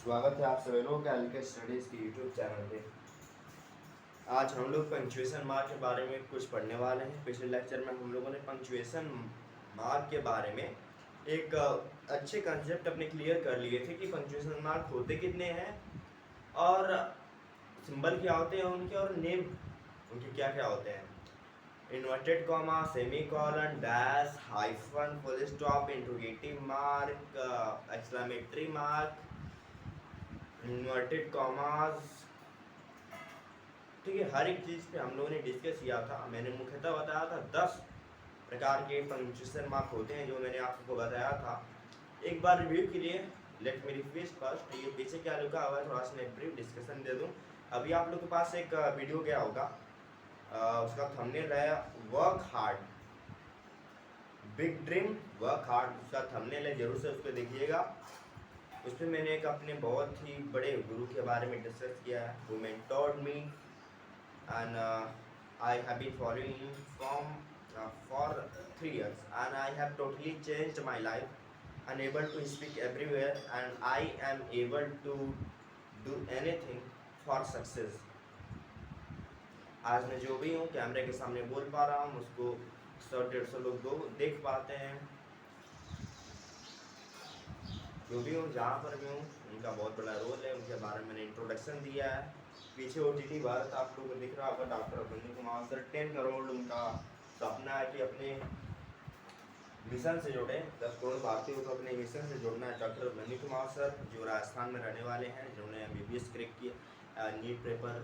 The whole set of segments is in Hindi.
स्वागत है आप सभी लोगों का एलके स्टडीज के यूट्यूब चैनल पे। आज हम लोग पंक्चुएशन मार्क के बारे में कुछ पढ़ने वाले हैं। पिछले लेक्चर में हम लोगों ने पंक्चुएशन मार्क के बारे में एक अच्छे कंसेप्ट अपने क्लियर कर लिए थे कि पंक्चुएशन मार्क होते कितने हैं और सिंबल क्या होते हैं उनके और नेम उनके क्या क्या होते हैं। Inverted comma, semi colon, dash, hyphen, full stop, interrogative mark, exclamatory mark, inverted commas. ठीक है, हर एक चीज़ पे हम लोगों ने डिस्कस किया था। मैंने मुख्यतः बताया था 10 प्रकार के पंक्चुएशन मार्क होते हैं जो मैंने आप सबको बताया था। एक बार रिव्यू के लिए लेट मी रिफ्रेश फर्स्ट, ये पीछे क्या लिखा हुआ है थोड़ा सा मैं ब्रीफ डिस्कशन दे दूं। अभी आप लोग के पास एक वीडियो गया होगा, उसका थंबनेल है work hard, big dream work hard, उसका थंबनेल है, जरूर से उसको देखिएगा। उसमें मैंने एक अपने बहुत ही बड़े गुरु के बारे में डिस्कस किया है, who mentored me and I have been following him for 3 years and I have totally changed my life, unable to speak everywhere and I am able to do anything for success। आज मैं जो भी हूँ कैमरे के सामने बोल पा रहा हूँ, उसको 100-150 लोग देख पाते हैं। जो भी हूँ जहाँ पर भी हूँ उनका बहुत बड़ा रोल है, उनके बारे में मैंने इंट्रोडक्शन दिया है। पीछे OTT भारत आप लोगों को दिख रहा होगा, डॉक्टर अभिमन्यु कुमार सर 10 करोड़ उनका सपना है कि अपने मिशन से जुड़े, 10 करोड़ भारतीयों को अपने मिशन से जोड़ना है। डॉक्टर अभिमन्यु कुमार सर जो राजस्थान में रहने वाले हैं, जिन्होंने MBBS क्रैक किया, नीट पेपर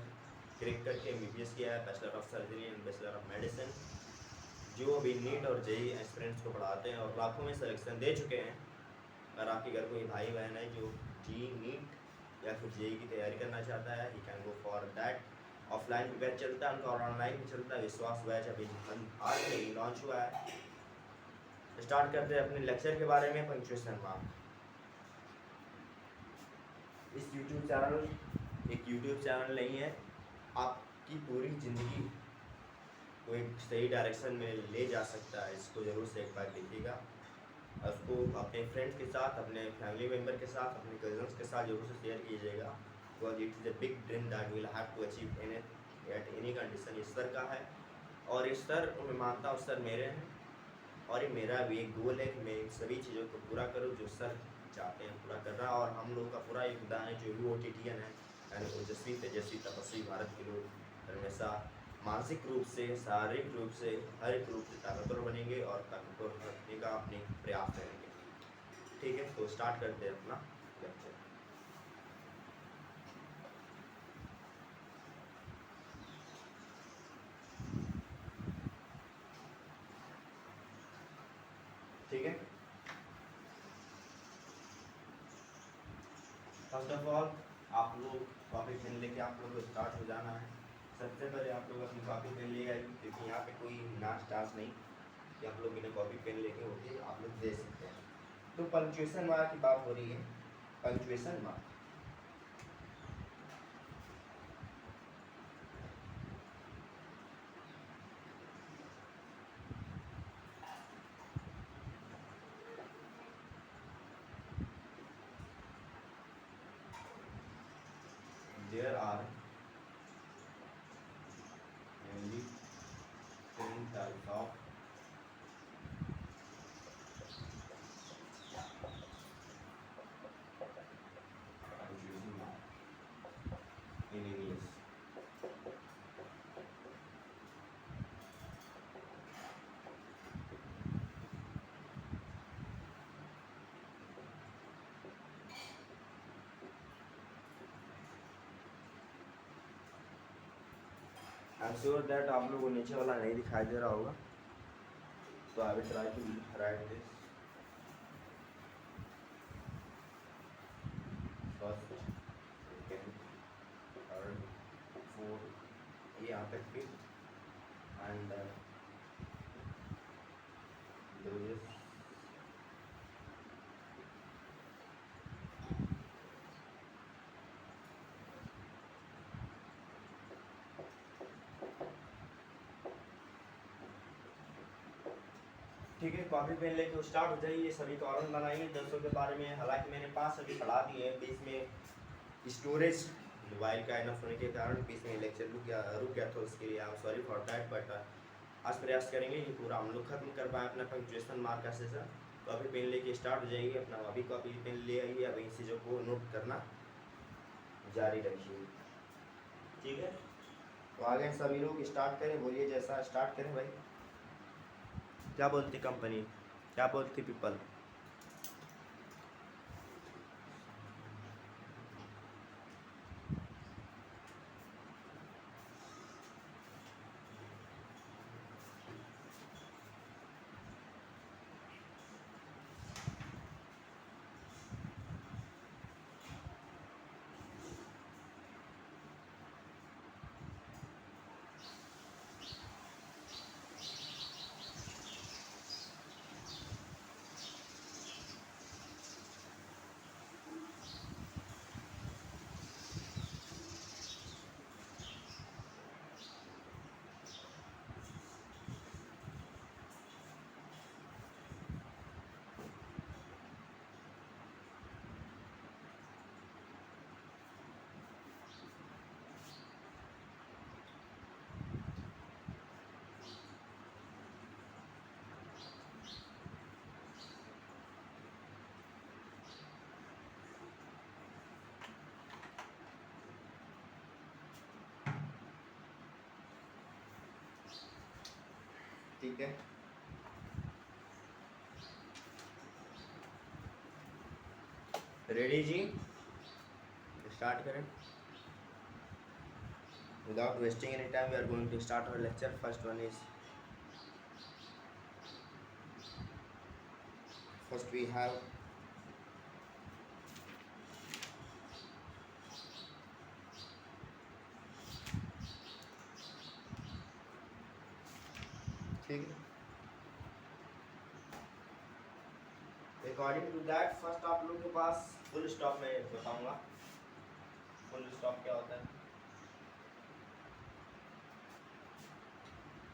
क्रैक करके MBBS किया है, bachelor of surgery and bachelor of medicine, जो अभी नीट और JEE एस्पिरेंट्स को पढ़ाते हैं और लाखों में सिलेक्शन दे चुके हैं। अगर आपके घर कोई भाई बहन है जो JEE नीट या फिर JEE की तैयारी करना चाहता है, he can go for that. Offline भी बैच चलता है उनका और ऑनलाइन भी चलता है। विश्वास बैच अभी आज ही लॉन्च हुआ है। स्टार्ट करते हैं अपने लेक्चर के बारे में। पंक्चुएशन मार्क, इस यूट्यूब चैनल एक यूट्यूब चैनल नहीं है, आपकी पूरी ज़िंदगी को एक सही डायरेक्शन में ले जा सकता है। इसको ज़रूर से एक बार देखिएगा, उसको अपने फ्रेंड्स के साथ, अपने फैमिली मेम्बर के साथ, अपने कजन्स के साथ जरूर से शेयर कीजिएगा। Because it is a big dream that will have to achieve in at any condition. इस स्तर का है और इस स्तर मैं मानता हूँ सर मेरे हैं और ये मेरा भी एक गोल है कि मैं इन सभी चीज़ों को पूरा करूँ जो सर चाहते हैं पूरा कर रहा। और हम लोगों का पूरा योगदान है, जो भी OTTN है यानी ओजस्वी तेजस्वी तपस्वी भारत के लोग हमेशा मानसिक रूप से, शारीरिक रूप से, हर एक रूप से ताकतवर बनेंगे और ताकतवर रखने का अपने प्रयास करेंगे। ठीक है, तो स्टार्ट करते हैं अपना लेक्चर। ठीक है, फर्स्ट ऑफ ऑल आप लोग कॉपी पेन लेके आप लोग को स्टार्ट हो जाना है। सबसे पहले आप लोग अपनी कॉपी पेन ले आइए, क्योंकि यहाँ पे कोई नाच टाच नहीं कि आप लोग बिना कॉपी पेन लेके होके आप लोग दे सकते हैं। तो पंक्चुएशन मार्क की बात हो रही है। Punctuation mark there are mainly 10 types of punctuation mark in English। I am sure that आप लोगों को नीचे वाला नहीं दिखाई दे रहा होगा, तो I will try to write this. First, second, third, fourth, ये यहाँ तक भी एंड दिस। ठीक है, कॉपी पेन लेके स्टार्ट हो जाइए, सभी कॉलम बनाइए 200 के बारे में। हालांकि मैंने 5 अभी पढ़ा दिए हैं, बीच में स्टोरेज मोबाइल का इनफ होने के कारण बीच में लेक्चर रुक गया था, उसके लिए आप सॉरी फॉर दैट। बट आज प्रयास करेंगे कि पूरा हम लोग खत्म कर पाए अपना पंक्चुएशन मार्क का सेशन। कॉपी पेन लेके स्टार्ट हो जाइए, अपना अभी कॉपी पेन ले आइए, अब इन चीज़ों को नोट करना जारी रखिए, ठीक है। तो आगे सभी लोग स्टार्ट करें, बोलिए जैसा स्टार्ट करें भाई। क्या बोलती कंपनी, क्या बोलती पीपल? ठीक है, रेडी जी, स्टार्ट करें। Without wasting any time we are going to start our lecture. First one is, first we have ठीक है। अकॉर्डिंग टू दैट फर्स्ट आप लोग के पास फुल स्टॉप में बताऊंगा। फुल स्टॉप क्या होता है,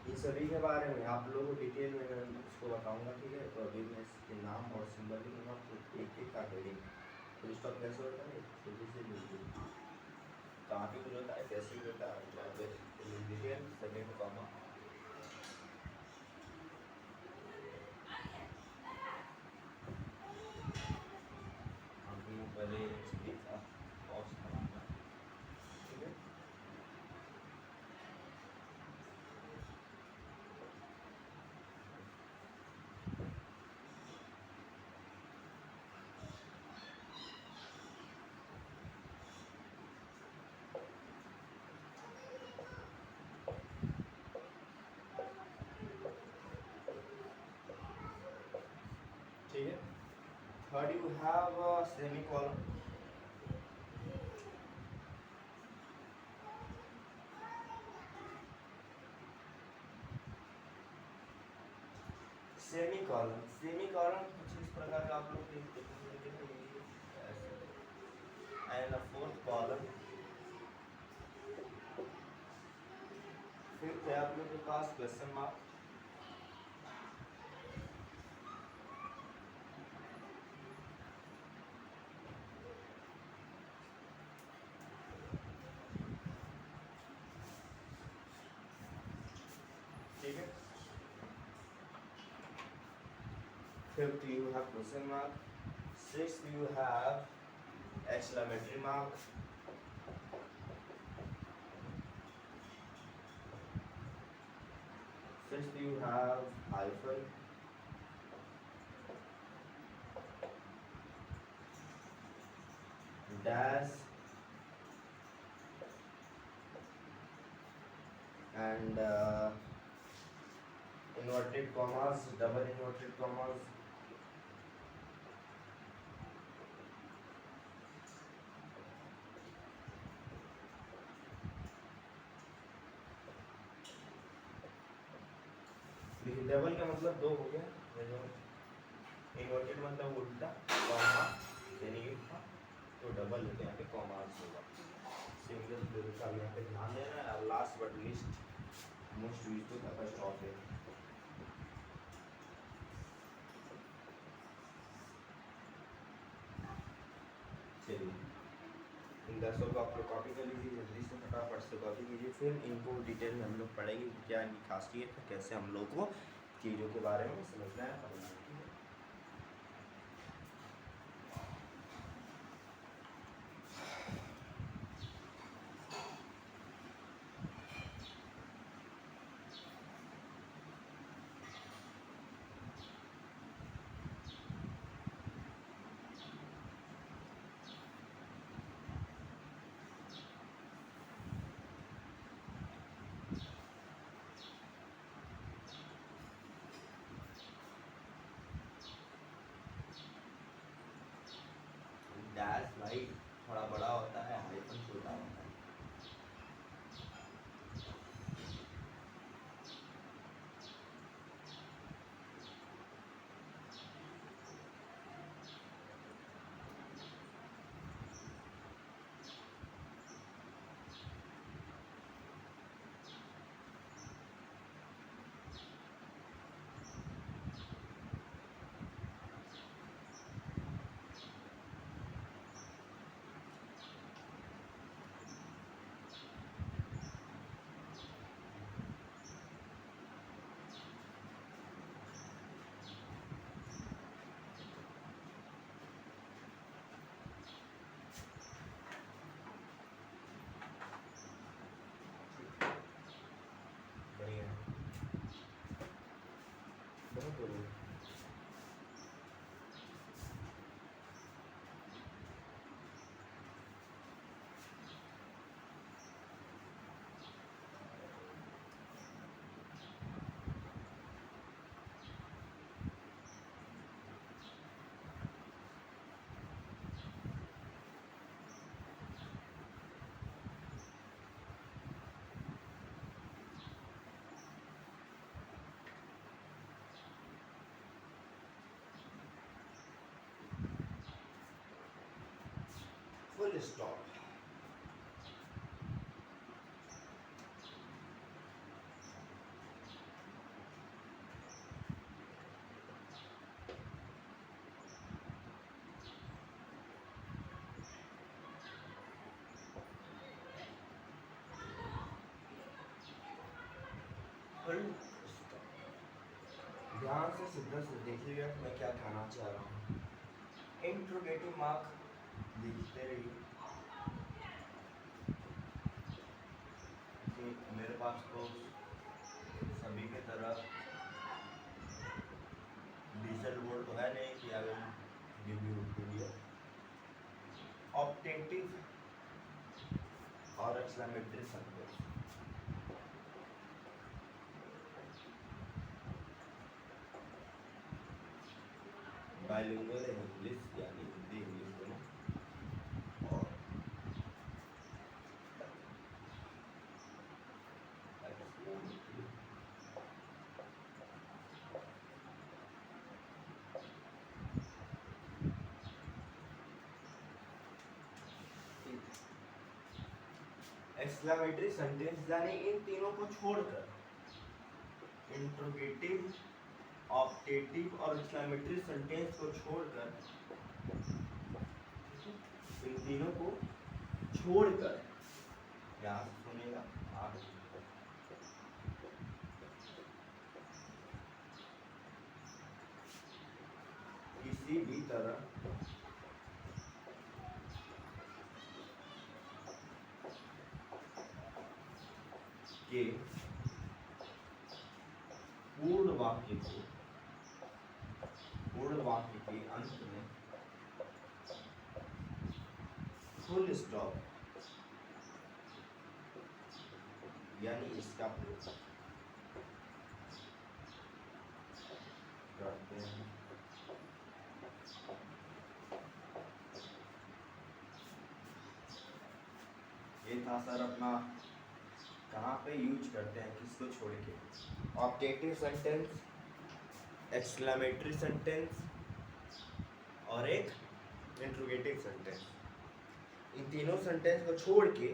इन सभी के बारे में आप लोगों को डिटेल में मैं उसको बताऊंगा, ठीक है। तो अभी मैं इसके नाम और सिंबल लिखूंगा, तो एक एक का हेडिंग। फुल स्टॉप कैसे होता है, छोटी से बिल्कुल कहाँ पे कुछ होता है, कैसे भी होता है, डिटेल सेकंड कॉमा। पहले पॉज कराऊंगा, ठीक है। ठीक है, third you have semi column. Semi column, semi column कुछ इस प्रकार का आप लोग देखेंगे, एंड फोर्थ कॉलम। फिफ्थ है आप लोग के पास क्वेश्चन मार्क। ठीक है, fifth you have question mark. Sixth you have exclamatory mark. Sixth you have hyphen. Dash and inverted commas, double inverted commas. देखिए डबल का मतलब दो हो गया, जो इन्वर्टेड मतलब उल्टा, कॉमा यानी कि तो डबल होते हैं, यहाँ पे कॉमास होगा। सिंगल डबल का यहाँ पे ध्यान देना है। Last but list most used तो अपॉस्ट्रोफ है। 10 को आप लोग कॉपी कर लीजिए, जल्दी से फटाफट से कॉपी कीजिए। फिर इनको डिटेल में हम लोग पढ़ेंगे कि क्या इनकी खासियत है, कैसे हम लोग को चीज़ों के बारे में समझना है, पढ़ना है। ठीक है, डैश भाई थोड़ा बड़ा होता है, हाइफन छोटा होता है। बढ़िया, बहुत बढ़िया। Full stop. Full stop. ध्यान से सीधा से देखिएगा कि मैं क्या कहना चाह रहा हूँ। इंट्रोगेटिव मार्क लिखते रहिए कि मेरे पास तो सभी के तरह डिजिटल बोर्ड तो है नहीं कि अगर गिव यू पीडीएफ। ऑप्टेटिव और एक्सक्लेमेटरी सेंटेंस, बाइलिंगुअल इंग्लिश यानी हिंदी इंग्लिश दोनों, और एक्सक्लेमेटरी। एक्सक्लेमेटरी सेंटेंस यानी इन तीनों को छोड़कर, इंट्रोगेटिव, ऑप्टेटिव और एक्सक्लेमेटरी सेंटेंस को छोड़कर, इन तीनों को छोड़कर, यहाँ से सुनेगा आप, किसी भी तरह के पूर्ण वाक्य के अंत में फुल स्टॉप यानी इसका प्रयोग करते हैं। ये था सर अपना कहाँ पे यूज करते हैं, किसको छोड़ के। ऑब्जेक्टिव सेंटेंस, एक्सक्लेमेटरी सेंटेंस और एक इंट्रोगेटिव सेंटेंस। इन तीनों सेंटेंस को छोड़ के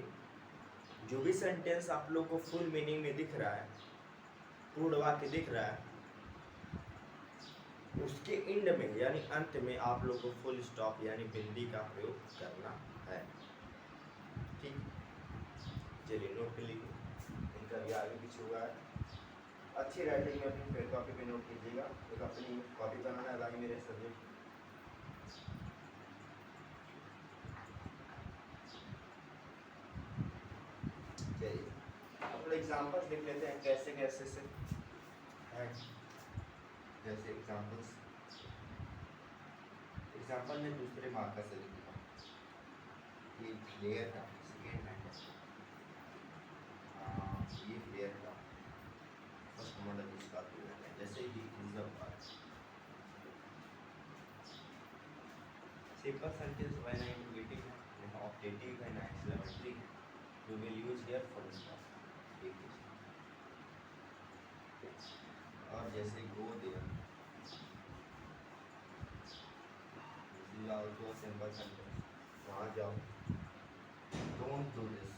जो भी सेंटेंस आप लोग को फुल मीनिंग में दिख रहा है, पूर्ण वाक्य दिख रहा है, उसके एंड में यानी अंत में आप लोग को फुल स्टॉप यानी बिंदी का प्रयोग करना है। ये आगे पीछे हुआ है। अच्छी राइटिंग में अपनी पेन कॉपी पे नोट कीजिएगा। एक अपनी कॉपी बनाना है भाई मेरे सब्जेक्ट। चलिए अपने एग्जाम्पल्स लिख लेते हैं कैसे कैसे से है। जैसे एग्जाम्पल में दूसरे मार्कर से लिखूँगा। ये प्लेयर का सेकेंड हैंड है, ये प्लेयर का फर्स्ट मॉडल इसका प्लेयर है। जैसे कि simple sentence when I am getting optative and exclamatory you will use here for this one। और जैसे go there, this is also a simple sentence। वहाँ जाओ, don't do this,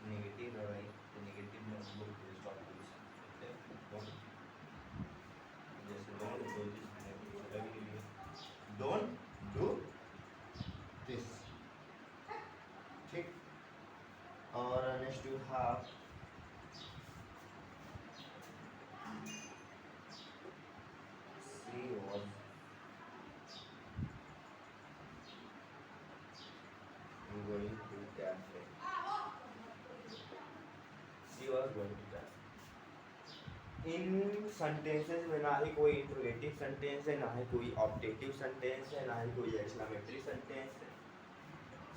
negative है भाई, तो negative में हम लोग full stop use करते हैं। don't, जैसे don't do this मैंने जगह के लिए don't do this, ठीक। और next you have she was going to cafe, she was going to cafe। In sentences में ना ही कोई इंट्रोगेटिव सेंटेंस है, ना ही कोई ऑब्जेक्टिव सेंटेंस है, ना ही कोई एक्सक्लेमेटरी सेंटेंस है,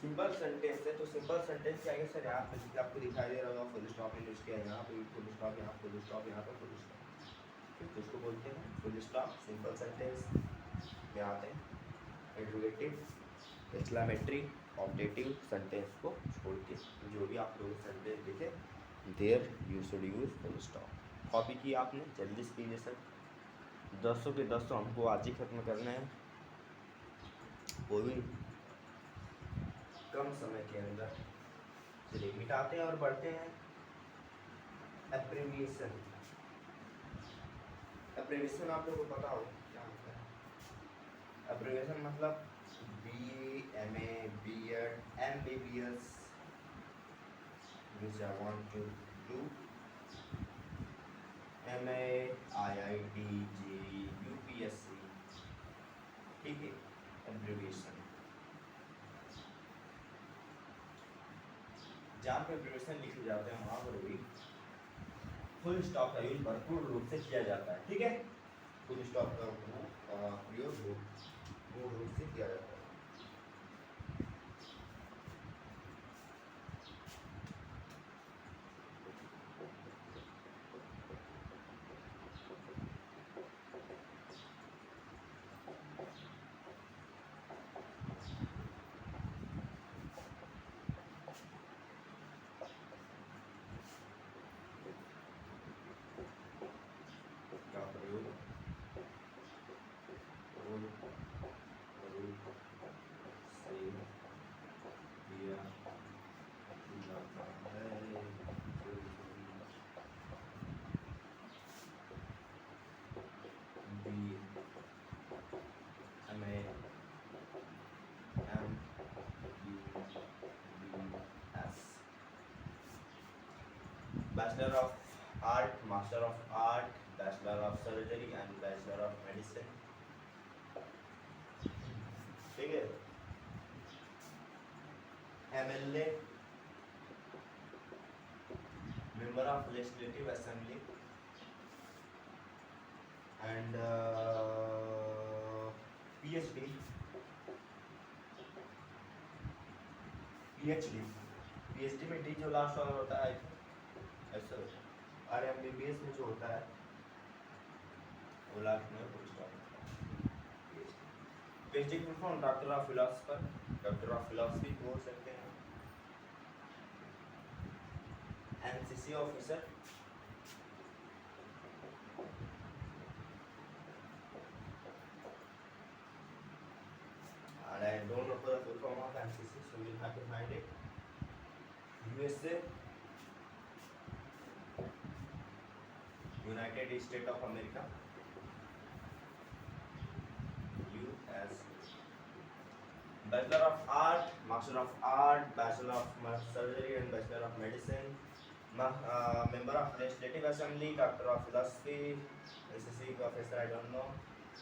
सिंपल सेंटेंस है। तो सिंपल सेंटेंस क्या है सर, यहाँ पे आपको दिखाई दे रहा होगा फुल स्टॉप यूज किया है, यहाँ पे फुल स्टॉप, यहाँ फुल स्टॉप, यहाँ पर फुल स्टॉप, ठीक। तो इसको बोलते हैं फुल स्टॉप। सिंपल सेंटेंस में आते हैं इंट्रोगेटिव, एक्सक्लेमेटरी, ऑब्जेक्टिव सेंटेंस को छोड़ के जो भी आप लोग सेंटेंस लिखे there you should use full stop. Copy की आपने, जल्दी से कीजिए सर, 10 के 10 हमको आज ही खत्म करना है, वो भी कम समय के अंदर। चलिए मिटाते हैं और बढ़ते हैं एब्रिविएशन। एब्रिविएशन आप लोगों को पता हो क्या होता है? एब्रिविएशन मतलब BMA, B.Ed, MBBS, which I want to do, MA, IIT, JEE, UPSC, ठीक है। एब्रिविएशन जहाँ पे एब्रिविएशन लिखे जाते हैं वहाँ पर भी फुल स्टॉप का यूज भरपूर रूप से किया जाता है, ठीक है। फुल स्टॉप का प्रयोग भरपूर रूप से किया जाता है। का प्रयोग से किया जाता है। Bachelor of Art, Master of Art, Bachelor of Surgery and Bachelor of Medicine, ठीक है। MLA, Member of Legislative Assembly and PhD, PhD में डी जो लास्ट वाला होता है ऐसा, और MBBS में जो होता है वो लास्ट में फुल स्टॉप होता है। PhD full form doctor of philosopher, doctor of philosophy बोल सकते हैं। NCC officer, and I don't know the full form of NCC, so you'll have to find it. USA, United States of America, US. Bachelor of Art, Master of Art, Bachelor of Surgery and Bachelor of Medicine, member of Legislative Assembly, Doctor of Philosophy, SSC Professor, I don't know,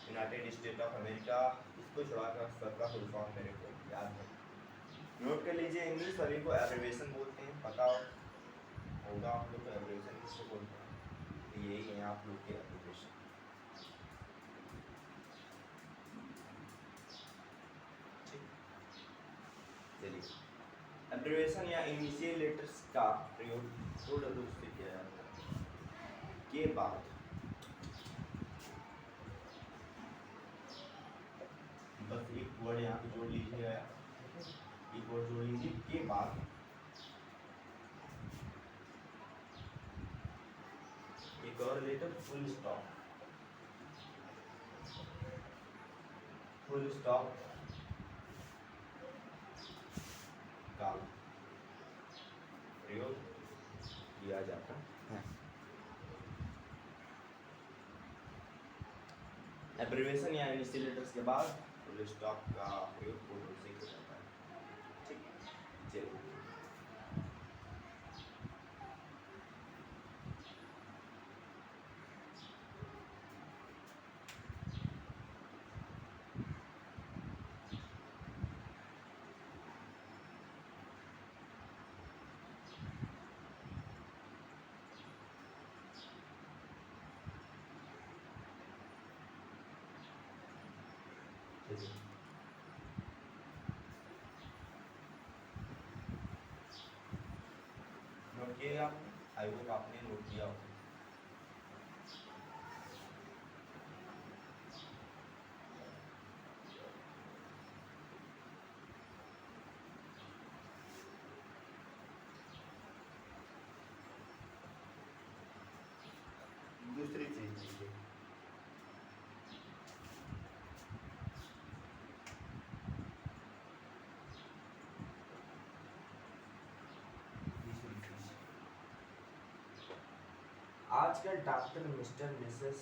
United state of America. इसको छुड़ा कर सबका फुल फॉर्म मेरे को याद है, नोट कर लीजिए। इंग्लिश वाले को एब्रिविएशन बोलते हैं, पता होगा आप लोग को एब्रिविएशन किसको बोलते हैं, तो यही है आप लोग के एब्रिविएशन। चलिए, एब्रिविएशन या इनिशियल लेटर्स का प्रयोग थोड़ा रूप से किया जाता है के बाद बस एक वर्ड यहाँ पे जोड़ लीजिएगा, एक वर्ड जोड़ लीजिए के बाद एक और letter full stop, full stop का प्रयोग किया जाता है। एब्रिविएशन या इनिशियल लेटर्स के बाद फुल स्टॉप का प्रयोग पूर्ण रूप से किया जाता है। ठीक, चलिए नोट किएगा, आई होप आपने नोट किया हो। दूसरी चीज लीजिए, आजकल डॉक्टर मिस्टर मिसेस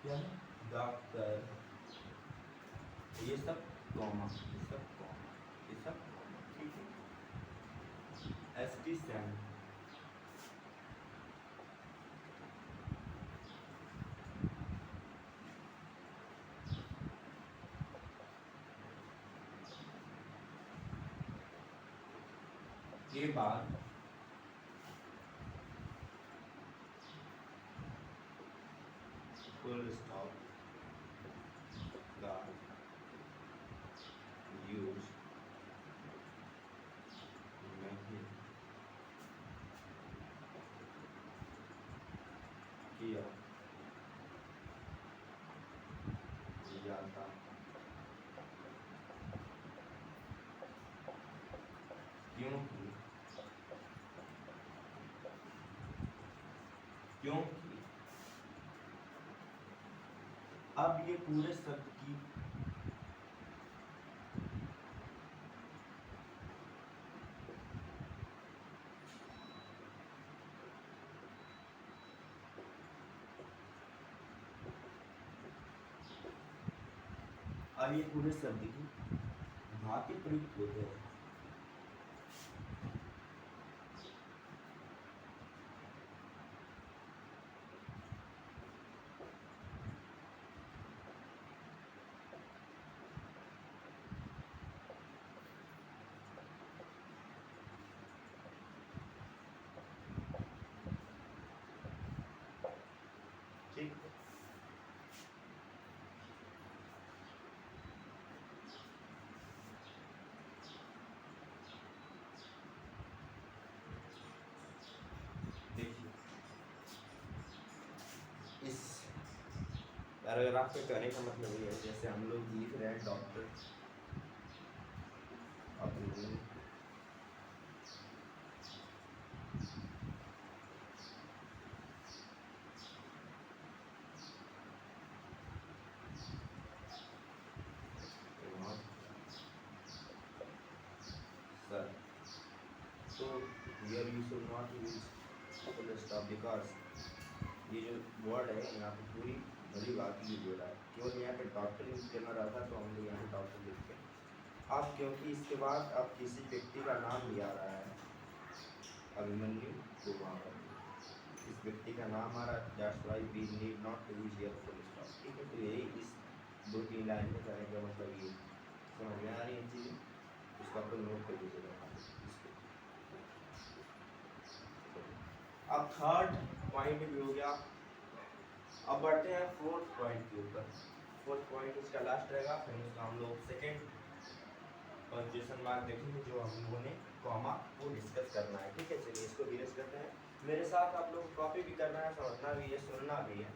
क्या है, डॉक्टर, ये सब कॉमा, ये सब कॉमा, ये सब कॉमा, ठीक है। एसटी सैन, के बाद फुल स्टॉप का यूज नहीं किया जाता, क्योंकि क्योंकि अब ये पूरे शब्द की अब ये पूरे शब्द की भांति प्रयुक्त होते हैं। ठीक, देखिए इस पैराग्राफ के कहने का मतलब ये है, जैसे हम लोग लिख रहे हैं डॉक्टर अपनी सर तो here you should not use full stop because ये जो वर्ड है यहाँ पे पूरी भली बात ही बोल रहा है, केवल यहाँ पे डॉक्टर यूज करना रहता तो हम लोग यहाँ पे डॉक्टर लिखते हैं। अब क्योंकि इसके बाद अब किसी व्यक्ति का नाम लिया रहा है, अभिमन्यु कुमार, इस व्यक्ति का नाम आ रहा है, that's why we need not to use here full stop. ठीक है, तो यही इस 2-3 लाइन में कहने का मतलब ये समझ में आ रही है चीज़ें, उसको आप लोग नोट कर लीजिएगा। अब थर्ड पॉइंट भी हो गया, अब बढ़ते हैं फोर्थ पॉइंट के ऊपर। फोर्थ पॉइंट इसका लास्ट रहेगा, फिर उसका हम लोग सेकेंड पंक्चुएशन मार्क देखेंगे जो हम लोगों ने कॉमा को डिस्कस करना है। ठीक है, चलिए इसको भी डिस्कस करते हैं। मेरे साथ आप लोग कॉपी भी करना है, समझना भी है, सुनना भी है।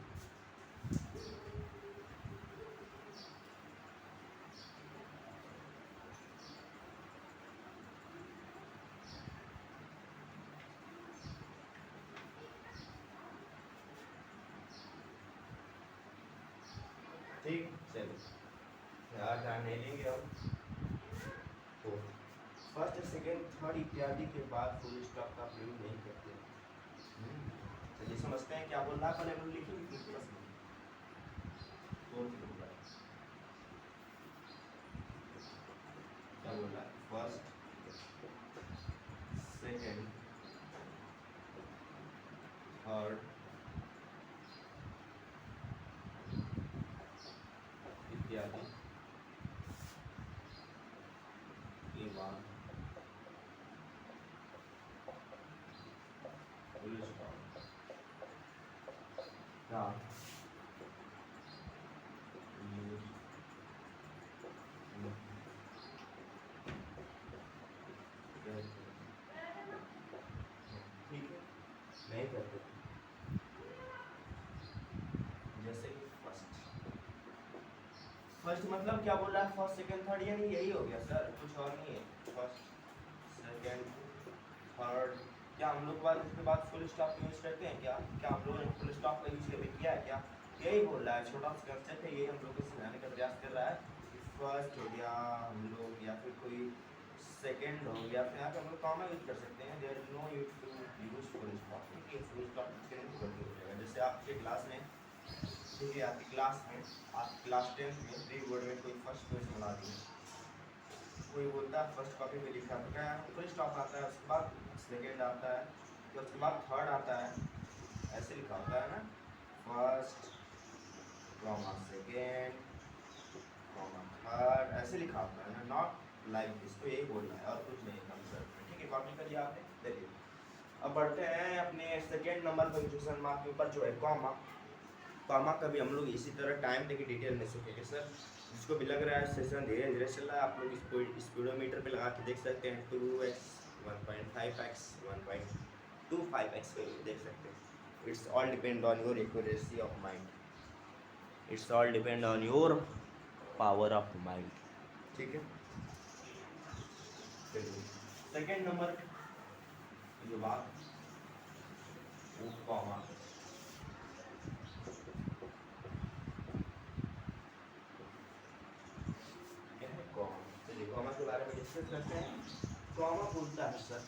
ठीक, चलिए यार ध्यान नहीं लेंगे हम। तो फर्स्ट सेकेंड थर्ड इत्यादि के बाद फुल स्टॉप का प्रयोग नहीं करते। चलिए समझते हैं क्या बोल रहा है, पहले हम लोग लिखेंगे फिर बस क्या बोल रहा है, फर्स्ट सेकेंड थर्ड इत्यादि के बाद फुल स्टॉप का यूज ठीक है, नहीं करते। जैसे कि फर्स्ट मतलब क्या बोल रहा है, फर्स्ट सेकंड थर्ड, यानी यही हो गया सर, कुछ और नहीं है। फर्स्ट सेकंड थर्ड, क्या हम लोग बाद इसके बाद फुल स्टॉप यूज करते हैं क्या? क्या हम लोगों ने फुल स्टॉप का यूज कभी किया है क्या? यही बोल रहा है, छोटा सा कंसेप्ट है, यही हम लोग को समझाने का प्रयास कर रहा है। फर्स्ट हो गया हम लोग, या फिर कोई सेकंड हो गया, फिर यहाँ पे हम लोग कॉमा यूज कर सकते हैं। There is no use to use full stop. ठीक है, फुल स्टॉप करने की जरूरत हो जाएगा। जैसे आपके क्लास में, ठीक है, आपकी क्लास में, आप क्लास 10th में प्री बोर्ड में कोई फर्स्ट क्वेश्चन बना दिए, कोई बोलता है फर्स्ट कॉपी में लिखा तो क्या फुल स्टॉप आता है, उसके बाद सेकेंड आता है, फिर उसके बाद थर्ड आता है, ऐसे लिखा होता है ना, first comma second comma third, ऐसे लिखा होता है ना, नॉट लाइक दिस। तो यही बोल रहा है और कुछ नहीं कंसेप्ट में। ठीक है, कॉपी करिए आपने। चलिए अब बढ़ते हैं अपने सेकेंड नंबर पंक्चुएशन मार्क के ऊपर, जो है कॉमा। कॉमा का भी हम लोग इसी तरह टाइम देके डिटेल में सीखेंगे सर। जिसको भी लग रहा है सेशन धीरे धीरे चल रहा है, आप लोग इसको स्पीडोमीटर पे लगा के देख सकते हैं, 2x 1.5x 1.25x पे देख सकते हैं। It's all depend on your accuracy of mind, it's all depend on your power of mind. ठीक है, चलिए सेकेंड नंबर की जो बात, वो कॉमा। क्या है कॉमा? चलिए कॉमा के बारे में डिस्कस करते हैं। कॉमा बोलता है सर,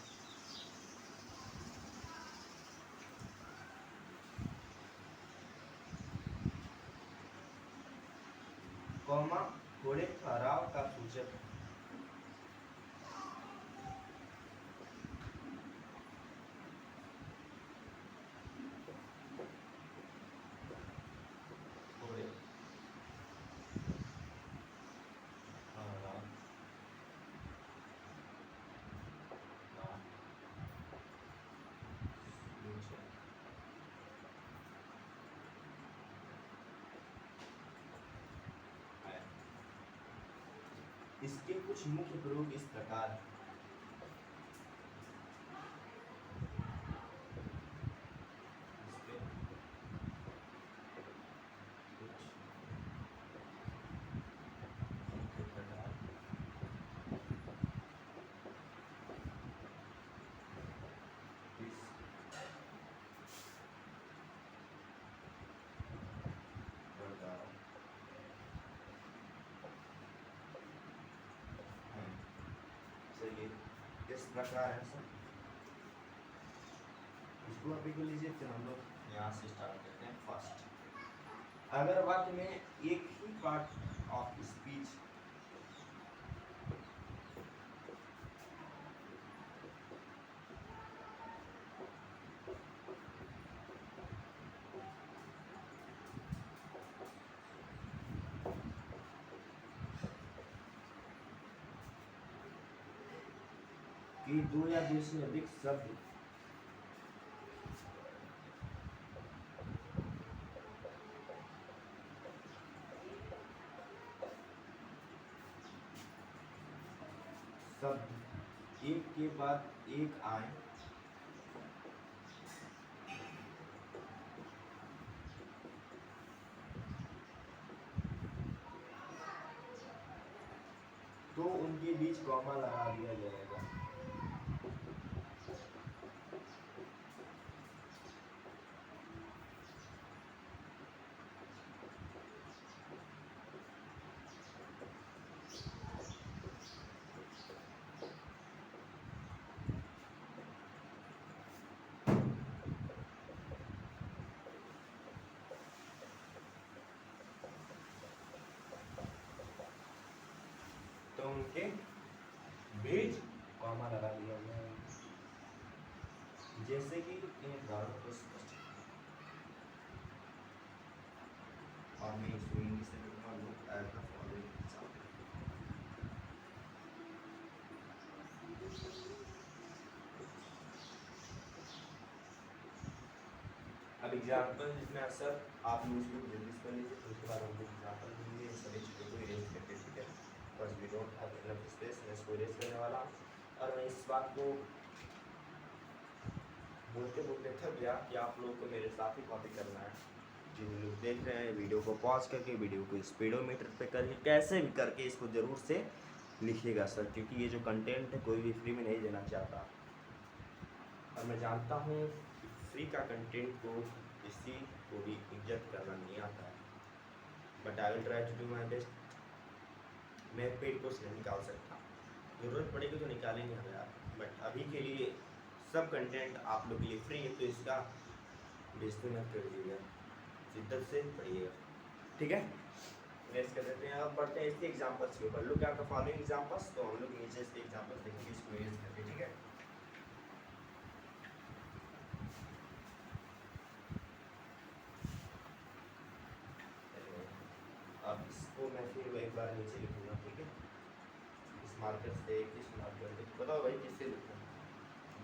कॉमा थोड़े ठहराव का सूचक है। थोड़े ठहराव का सूचक है। इसके कुछ मुख्य प्रयोग इस प्रकार हैं। इसके कुछ मुख्य प्रकार इस प्रकार हैं। चलिए किस प्रकार है सर? इसको आप को लीजिए, फिर हम लोग यहाँ से स्टार्ट करते हैं फर्स्ट। अगर वाक्य में एक ही पार्ट ऑफ स्पीच कि दो या दो से अधिक शब्द शब्द एक के बाद एक आए तो उनके बीच कॉमा लगा दिया जाएगा। तो उनके बीच कॉमा लगा दिया गया है। जैसे कि इन उदाहरणों को स्पष्ट और मैं इसको इंग्लिश में लिखूंगा, look at the following example. अब एग्जांपल जिसमें अक्सर आप लोग इसको जल्दी कर लीजिए, तो उसके बाद हम लोग एग्जांपल देंगे, सभी चीज़ों को इरेज करके, ठीक है। बस we don't have enough space, मैं इसको इरेज करने वाला हूँ। और मैं इस बात को बोलते बोलते थक गया कि आप लोगों को मेरे साथ ही कॉपी करना है। जिन लोग देख रहे हैं वीडियो को पॉज करके, वीडियो को स्पीडोमीटर पे करके, कैसे भी करके इसको ज़रूर से लिखिएगा सर, क्योंकि ये जो कंटेंट है कोई भी फ्री में नहीं देना चाहता। और मैं जानता हूँ कि फ्री का कंटेंट को किसी को भी इज्जत करना नहीं आता है, but I will try to do my best. मैं पेड कोर्स नहीं निकाल सकता, ज़रूरत पड़ेगी तो निकालेंगे हम यार, बट अभी के लिए सब कंटेंट आप लोग के लिए फ्री है, तो इसका बेइज्जती मत कर दीजिएगा, शिद्दत से पढ़िएगा, ठीक है। नेक्स्ट कर देते हैं, अब पढ़ते हैं इसके एग्जांपल्स के ऊपर। Look at the following examples, तो हम लोग नीचे इसके एग्जांपल्स देखेंगे इसको यूज करके, ठीक है। अब इसको मैं फिर एक बार नीचे लिखूंगा, ठीक है। इस मार्कर से किस मार्कर से बताओ भाई किससे लिखूँ?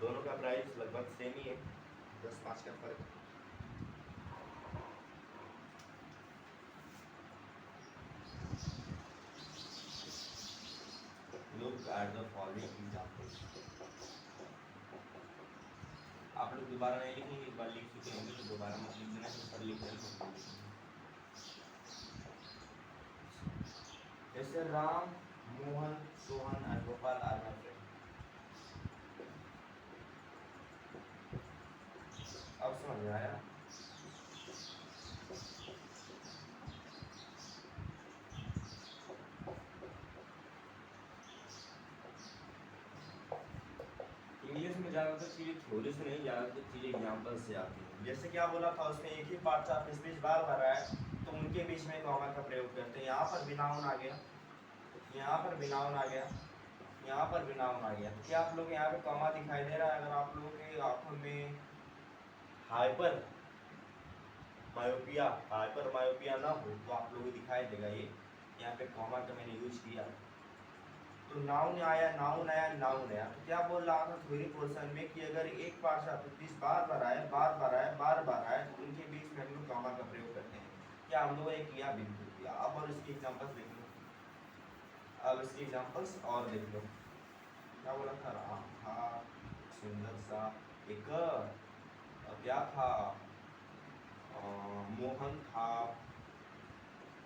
दोनों का प्राइस लगभग सेम ही है, 10-5 का फर्क। Look at the following examples. आप लोग दोबारा नहीं लिखेंगे, एक बार लिख चुके होंगे तो दोबारा मत लिख देना, फिर लिख देना। जैसे राम, मोहन, सोहन और गोपाल आर माय फ्रेंड। अब समझ में आया? इंग्लिश में ज़्यादातर चीज़ें थ्योरी से नहीं, ज़्यादातर चीज़ें एग्जाम्पल से आती हैं। जैसे क्या बोला था उसमें, एक ही पार्ट ऑफ स्पीच बार बार आया तो उनके बीच में कॉमा का प्रयोग करते हैं। यहाँ पर भी नाउन आ गया, यहाँ पर भी नाउन आ गया, यहाँ पर भी नाउन आ गया। क्या आप लोग यहाँ पे कॉमा दिखाई दे रहा है? अगर आप लोगों के आंखों में हाइपर मायोपिया ना हो तो आप लोगों को दिखाई देगा ये, यहाँ पे कॉमा का मैंने यूज किया। तो नाउन आया, नाउन आया, नाउन आया। तो क्या बोल रहा था थ्योरी पोर्शन में कि अगर एक पार्ट से आप बार बार आए, बार बार आए, बार बार आए, तो उनके बीच में हम लोग कॉमा का प्रयोग करते हैं। क्या हम लोगों ने किया? बिल्कुल किया। अब और इसकी एग्जांपल्स देख लो, अब इसकी एग्जांपल्स और देख लो। क्या बोला था? राम था सुंदर सा एक, और क्या था? मोहन था,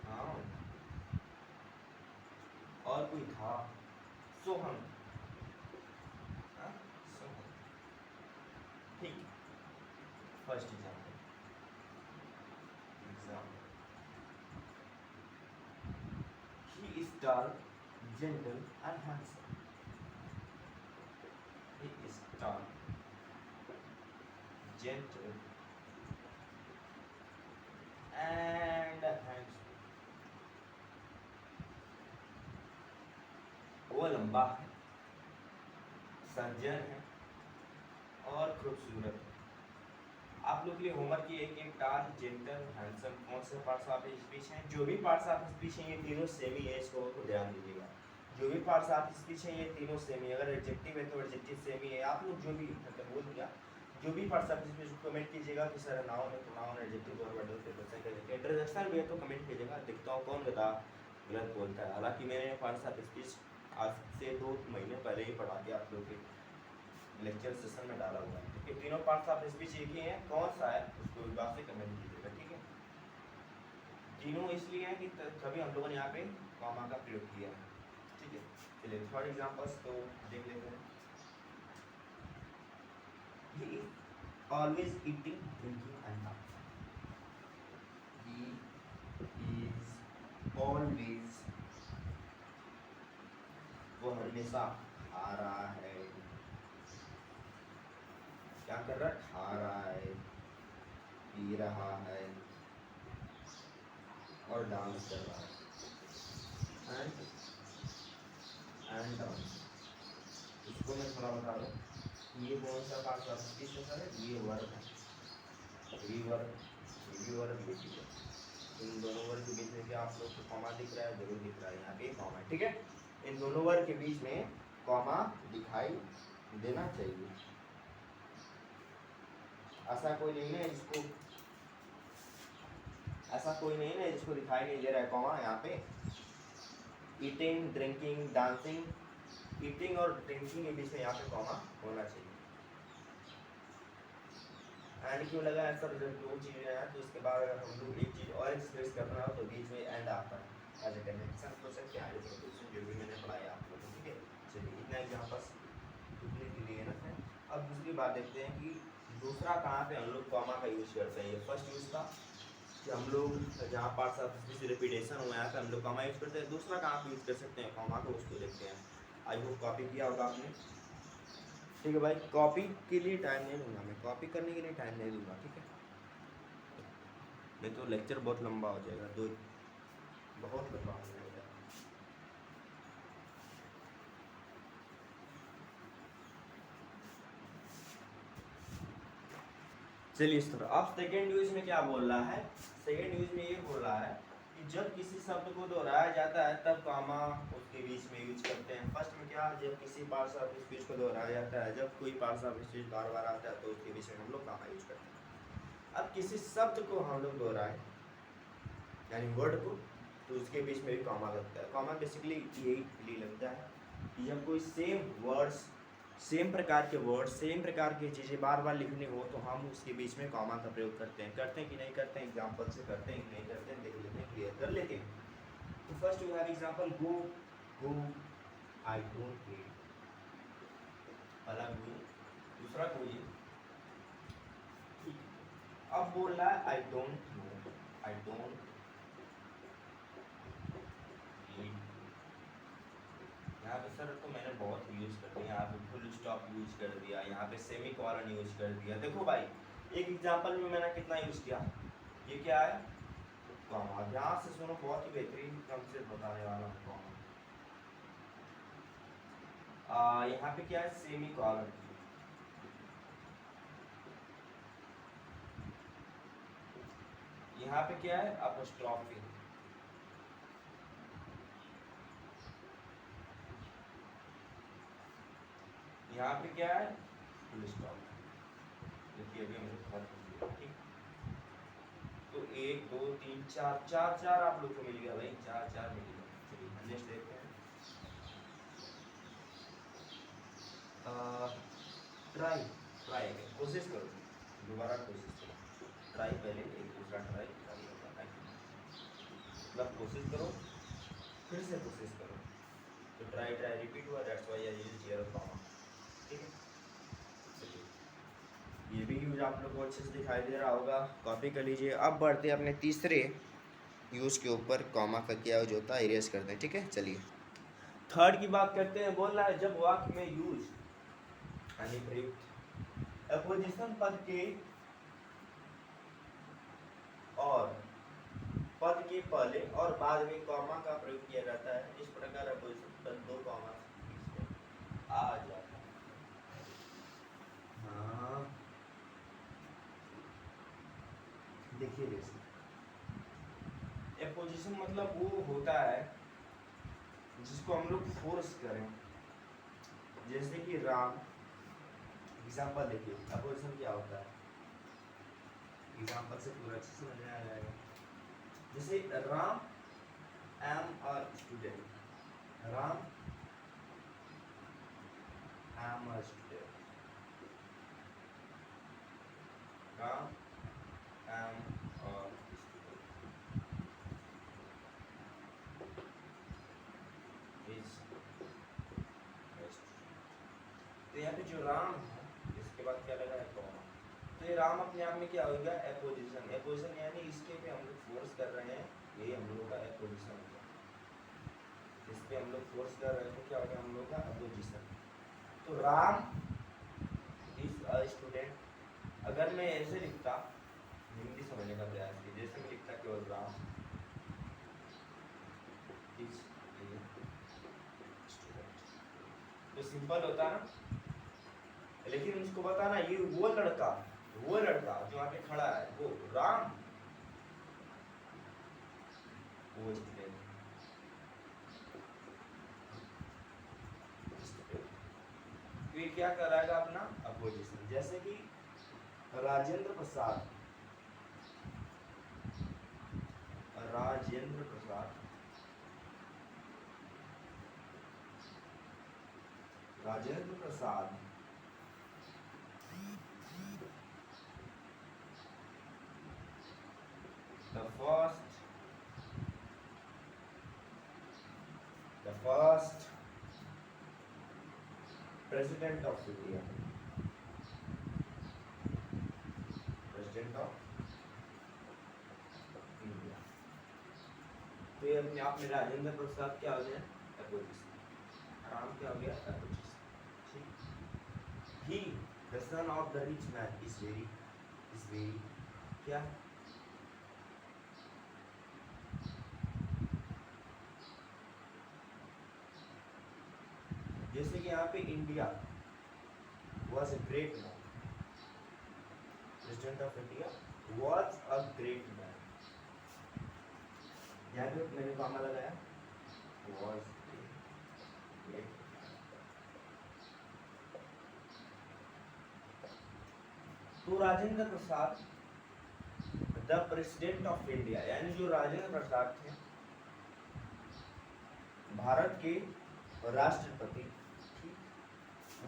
हाँ, और कोई था सोहन, हाँ, सोहन, ठीक। First example, he is tall, gentle and handsome. He is tall, gentle and handsome। वो लंबा है, सज्जन है और खूबसूरत है। आप लोग के लिए होमवर्क की एक एक टाल, जेंटल, हैंडसम कौन से पार्ट्स ऑफ स्पीच हैं? जो भी पार्ट्स ऑफ स्पीच हैं ये तीनों सेम ही है, इसको ध्यान दीजिएगा। जो भी पार्ट्स ऑफ स्पीच हैं ये तीनों सेम ही। अगर एडजेक्टिव है तो एडजेक्टिव सेम ही है। आप लोग जो भी मतलब बोल दिया, जो भी पार्ट्स ऑफ स्पीच कमेंट कीजिएगा कि सर नाउन है, प्रोनाउन, एडजेक्टिव और वर्ब के क्वेश्चन करेंगे। इंट्रोडक्शन भी है तो कमेंट कीजिएगा, देखता हूँ कौन बता गलत बोलता है। हालांकि मैंने पार्ट्स ऑफ स्पीच आज से 2 महीने पहले ही पढ़ा के आप लोग के लेक्चर सेशन में डाला हुआ है। ठीक है, तीनों पार्ट्स ऑफ स्पीच एक ही हैं, कौन सा है उसको विभाग से कमेंट कीजिएगा। ठीक है, तीनों इसलिए हैं कि कभी हम लोगों ने यहाँ पे कॉमा का प्रयोग किया है। ठीक है, चलिए थर्ड एग्जांपल्स तो देख लेते हैं। He is always eating, drinking and dancing। He is always, वो हमेशा खा रहा है, क्या कर रहा है? खा रहा है, पी रहा है और डांस कर रहा है। एंड डांस, इसको मैं थोड़ा बता दूँ। ये कौन सा पार्ट ऑफ स्पीच है? ये वर्ब है, ये वर्ब, ये वर्ब, ये वर्ब। इन दोनों वर्ग के बीच में क्या आप लोग को कॉमा दिख रहा है? जरूर दिख रहा है, यहाँ पे कॉमा है। ठीक है, इन दोनों वर्ग के बीच में कॉमा दिखाई देना चाहिए। ऐसा कोई नहीं है जिसको, ऐसा कोई नहीं है जिसको दिखाई नहीं दे रहा है कॉमा यहाँ पे। ईटिंग, ड्रिंकिंग, डांसिंग, ईटिंग और ड्रिंकिंग के बीच में यहाँ पे कॉमा होना चाहिए। एंड क्यों लगा है सर? जब 2 चीज़ें हैं तो उसके बाद अगर हम लोग एक चीज़ और एक्सप्रेस करना हो तो बीच में एंड आता है एज ए कनेक्शन क्वेश्चन के आगे क्वेश्चन जो भी मैंने पढ़ाया आप लोगों को। ठीक है, चलिए इतना एग्जाम्पल्स इतने के लिए है। अब दूसरी बात देखते हैं कि दूसरा कहाँ पे हम लोग कॉमा का यूज़ करते हैं। ये फर्स्ट यूज़ था कि हम लोग जहाँ पार्ट्स ऑफ स्पीच रिपीटेशन हुआ है हम लोग कॉमा यूज़ करते हैं। दूसरा कहाँ पे यूज़ कर सकते हैं कॉमा को, उसको देखते हैं। आई होप कॉपी किया होगा आपने। ठीक है भाई, कॉपी के लिए टाइम नहीं दूंगा, मैं कॉपी करने के लिए टाइम नहीं दूंगा। ठीक है, नहीं तो लेक्चर बहुत लंबा हो जाएगा, बहुत लंबा हो जाएगा। चलिए इस तरह। अब सेकेंड यूज में क्या बोल रहा है? सेकेंड यूज में ये बोल रहा है कि जब किसी शब्द को दोहराया जाता है तब कॉमा उसके बीच में यूज करते हैं। फर्स्ट में क्या, जब किसी पार्ट्स ऑफ स्पीच को दोहराया जाता है, जब कोई पार्ट्स ऑफ स्पीच बार बार आता है तो उसके बीच में हम लोग कॉमा यूज करते हैं। अब किसी शब्द को हम लोग दोहराए यानी वर्ड को, तो उसके बीच में भी कॉमा लगता है। कॉमा बेसिकली यही लगता है कि जब कोई सेम वर्ड्स, सेम प्रकार के वर्ड्स, सेम प्रकार की चीज़ें बार बार लिखनी हो तो हम उसके बीच में कॉमा का प्रयोग करते हैं। करते हैं कि नहीं करते हैं? एग्जाम्पल से करते हैं कि नहीं करते हैं, देख लेते हैं, क्लियर कर लेते हैं। तो first you have example, go, go, I don't read, पहला गो, दूसरा कोई। अब बोल रहा है I don't know, I don't read. यहाँ पे सर तो मैंने बहुत यूज कर दिया, यहाँ पे फुल स्टॉप यूज कर दिया, यहाँ पे सेमी कॉलन यूज कर दिया। देखो भाई, एक एग्जांपल में मैंने कितना यूज किया। ये क्या है? कॉमा। ध्यान से सुनो, बहुत ही बेहतरीन कंसेप्ट बताने वाला हूँ। कॉमा यहाँ पे क्या है? Semi colon. यहाँ पे क्या है? अपोस्ट्रोफी। यहाँ पे क्या है? Full stop. देखिए अभी हमने खत्म किया। ठीक, तो 1 2 3 4 4 आप लोग को मिल गया भाई, 4 मिल गया। चलिए नेक्स्ट देखते हैं। ट्राई, ट्राई कोशिश करो, दोबारा कोशिश करो। ट्राई पहले, एक दूसरा ट्राई, मतलब कोशिश करो, फिर से कोशिश करो। तो ट्राई ट्राई रिपीट हुआ, that's why I used here comma. ठीक है, चलिए ये भी यूज आप लोग को अच्छे से दिखाई दे रहा होगा, कॉपी कर लीजिए। अब बढ़ते हैं अपने तीसरे यूज के ऊपर, कॉमा का क्या यूज होता है, इरेज करते हैं। ठीक है, चलिए थर्ड की बात करते हैं। बोल रहा है जब वाक्य में यूज यानी प्रयुक्त अपोजिशन पद के और पद के पहले और बाद में कॉमा का प्रयोग किया जाता है। इस प्रकार अपोजिशन पद दो कॉमा आ जाता है। हाँ देखिए, जैसे अपोजिशन मतलब वो होता है जिसको हम लोग फोर्स करें, जैसे कि राम। एग्जाम्पल देखिए अपोजिशन क्या होता है, एग्जाम्पल से पूरा अच्छे से समझ में आ जाएगा। जैसे Ram am a student, Ram am a student, Ram am a student is. तो यहाँ पे जो राम है इसके बाद क्या लगा है, कॉमा। तो ये राम अपने आप में क्या हो गया, एपोजिशन। एपोजिशन यानी इसके पे हम लोग फोर्स कर रहे हैं, ये हम लोग का एपोजिशन हो गया। इस पे हम लोग फोर्स कर रहे हैं तो क्या हो गया हम लोग का एपोजिशन। तो राम इज अ स्टूडेंट। अगर मैं ऐसे लिखता, हिंदी समझने का प्रयास कीजिए, जैसे मैं लिखता केवल राम इज ए स्टूडेंट, तो सिंपल होता ना। लेकिन उसको बताना ये वो लड़का जो यहाँ पे खड़ा है वो राम, वो स्टूडेंट। तो ये क्या कराएगा अपना अपोजिशन। जैसे कि Rajendra Prasad, Rajendra Prasad, Rajendra Prasad the first president of India, president of India। तो ये अपने आप में राजेंद्र प्रसाद क्या हो गया, अपोजिशन। राम क्या हो गया, अपोजिशन। ठीक। He, the son of the rich man, is very क्या, जैसे कि यहाँ पे India was a great man, president of India was a great man। यहाँ पे मैंने कॉमा लगाया, was a great man। तो Rajendra Prasad the president of India, यानी जो राजेंद्र प्रसाद थे भारत के राष्ट्रपति,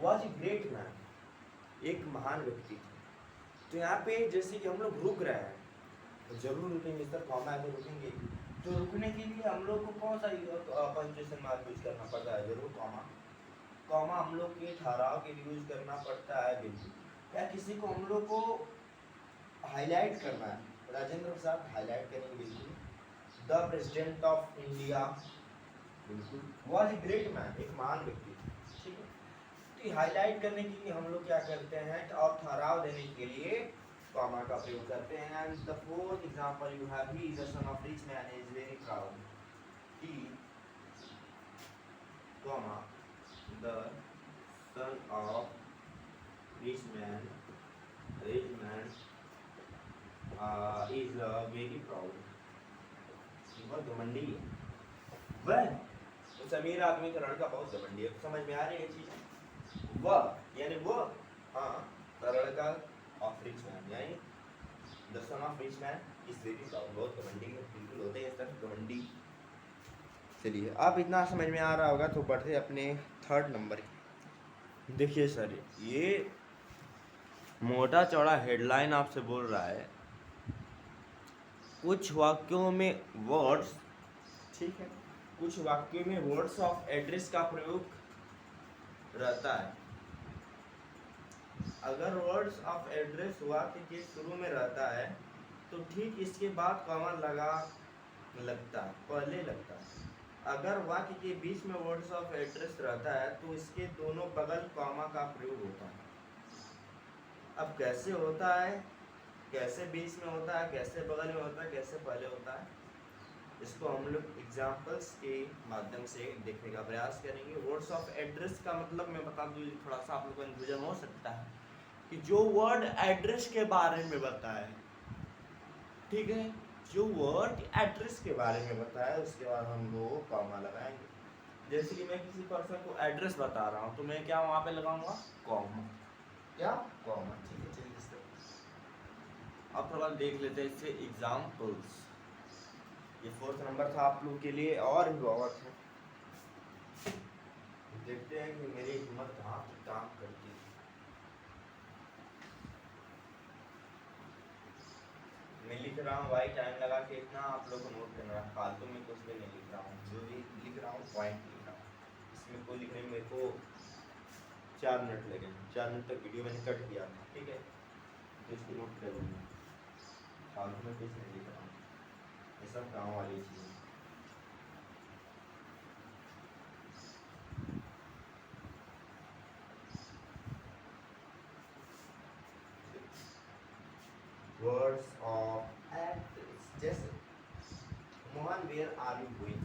वॉज ए ग्रेट मैन, एक महान व्यक्ति थे। तो यहाँ पे जैसे कि हम लोग रुक रहे हैं, तो जरूर रुकेंगे सर, कॉमा में रुकेंगे। तो रुकने के लिए हम लोग को कौन सा पंक्चुएशन मार्क यूज करना पड़ता है, जरूर कॉमा। कॉमा हम लोग के ठहराव के लिए यूज करना पड़ता है बिल्कुल, या किसी को हम लोग को हाईलाइट करना है, राजेंद्र प्रसाद हाईलाइट करेंगे बिल्कुल। द प्रेसिडेंट ऑफ इंडिया बिल्कुल, वॉज ए ग्रेट मैन, एक महान व्यक्ति, ठीक है। तो हाईलाइट करने के लिए हम लोग क्या करते हैं, और ठहराव देने के लिए कॉमा का प्रयोग करते हैं। And the fourth example you have, he is the son of rich man is very proud, he comma the son of rich man is very proud, बहुत घमंडी है वह, उस अमीर आदमी का लड़का बहुत घमंडी है। समझ में आ रही है चीज, वह यानी वो, हाँ, द लड़का ऑफ रिच मैन यानी the son of rich man is very proud, बहुत घमंडी है, बिल्कुल होते हैं सर घमंडी। चलिए अब इतना समझ में आ रहा होगा, तो बढ़ते अपने थर्ड नंबर। देखिए सर, ये मोटा चौड़ा हेडलाइन आपसे बोल रहा है, कुछ वाक्यों में वर्ड्स, ठीक है, कुछ वाक्यों में वर्ड्स ऑफ एड्रेस का प्रयोग रहता है। अगर वर्ड्स ऑफ एड्रेस वाक्य के शुरू में रहता है तो ठीक इसके बाद कॉमा लगता है, पहले लगता है। अगर वाक्य के बीच में वर्ड्स ऑफ एड्रेस रहता है तो इसके दोनों बगल कॉमा का प्रयोग होता है। अब कैसे होता है, कैसे बीच में होता है, कैसे बगल में होता है, कैसे पहले होता है, इसको हम लोग एग्जाम्पल्स के माध्यम से देखने का प्रयास करेंगे। वर्ड्स ऑफ एड्रेस का मतलब मैं बता दूँ, थोड़ा सा आप लोग को कन्फ्यूजन हो सकता है कि जो वर्ड एड्रेस के बारे में बताए, ठीक है, जो वर्ड एड्रेस के बारे में बताया उसके बाद हम लोग कॉमा लगाएंगे। जैसे कि मैं किसी पर्सन को एड्रेस बता रहा हूँ तो मैं क्या वहाँ पे लगाऊंगा, कॉमा, क्या, कॉमा। ठीक है, चलिए अब थोड़ा देख लेते हैं इससे एग्जाम्पल्स। ये 4th नंबर था आप लोग के लिए, और भी बहुत है। देखते हैं कि मेरी हिम्मत कहाँ तक काम करती है। मैं लिख रहा हूँ भाई, टाइम लगा के इतना आप लोग को नोट करना है, फालतू में कुछ भी नहीं लिख रहा हूँ, जो भी लिख रहा हूँ पॉइंट लिख रहा हूँ। इसमें को लिखने में मेरे को 4 मिनट लगे, 4 मिनट तक वीडियो मैंने कट किया था, ठीक है, तो इसको नोट कर लूँगा, फालतू में कुछ नहीं लिख रहा हूँ, ये सब काम वाली चीज़। Words of address, जैसे Mohan, where are you going?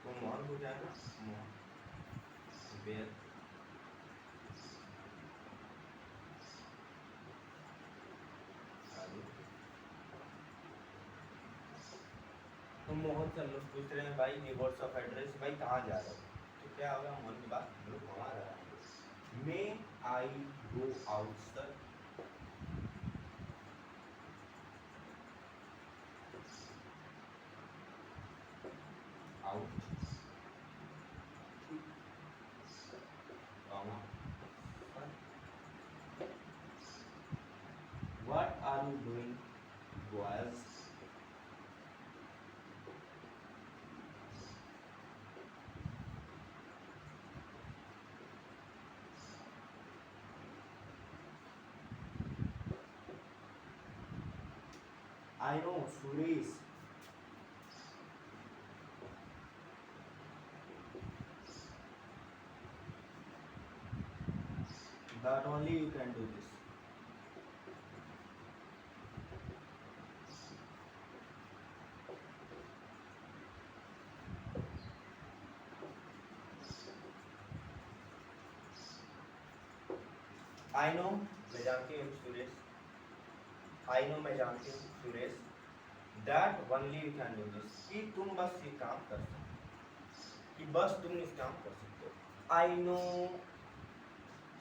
तो मोहन हो जाएगा मोहन, where, तो मोहन से हम लोग पूछ रहे हैं भाई ये वर्ड्स ऑफ एड्रेस, भाई कहाँ जा रहे हो, तो क्या होगा, मोहन के बाद हम लोग कहाँ जा रहे हैं, may I go out sir, out, what are you doing boys, I know Suresh, that only you can do this. I know, मैं जानती हूँ सुरेश, I know मैं जानती हूँ Suresh, that only you can do this, कि तुम बस ये काम कर सकते हो, कि बस तुम इस काम कर सकते हो। I know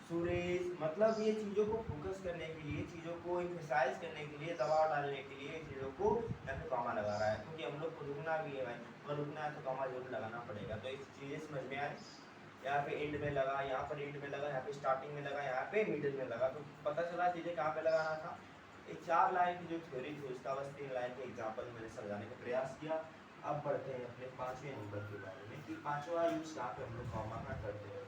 सुरेश मतलब ये चीज़ों को फोकस करने के लिए, चीज़ों को इम्फेसाइज करने के लिए, दबाव डालने के लिए चीज़ों को यहाँ पे कॉमा लगा रहा है, क्योंकि हम लोग को रुकना भी है भाई, और रुकना है तो कॉमा जरूर लगाना पड़ेगा। तो इस चीज़ें समझ में आए, यहाँ पे एंड में लगा, यहाँ पर एंड में लगा, यहाँ पे स्टार्टिंग में लगा, यहाँ पे मिडिल में लगा, तो पता चला चीज़ें कहाँ पे लगाना था। ये 4 लाइन की जो थ्योरी थी उसका बस 3 लाइन के एग्जाम्पल मैंने समझाने का प्रयास किया। अब बढ़ते हैं अपने 5वें नंबर के बारे में कि 5वां यूज कहाँ पे हम लोग कॉमा का करते हैं।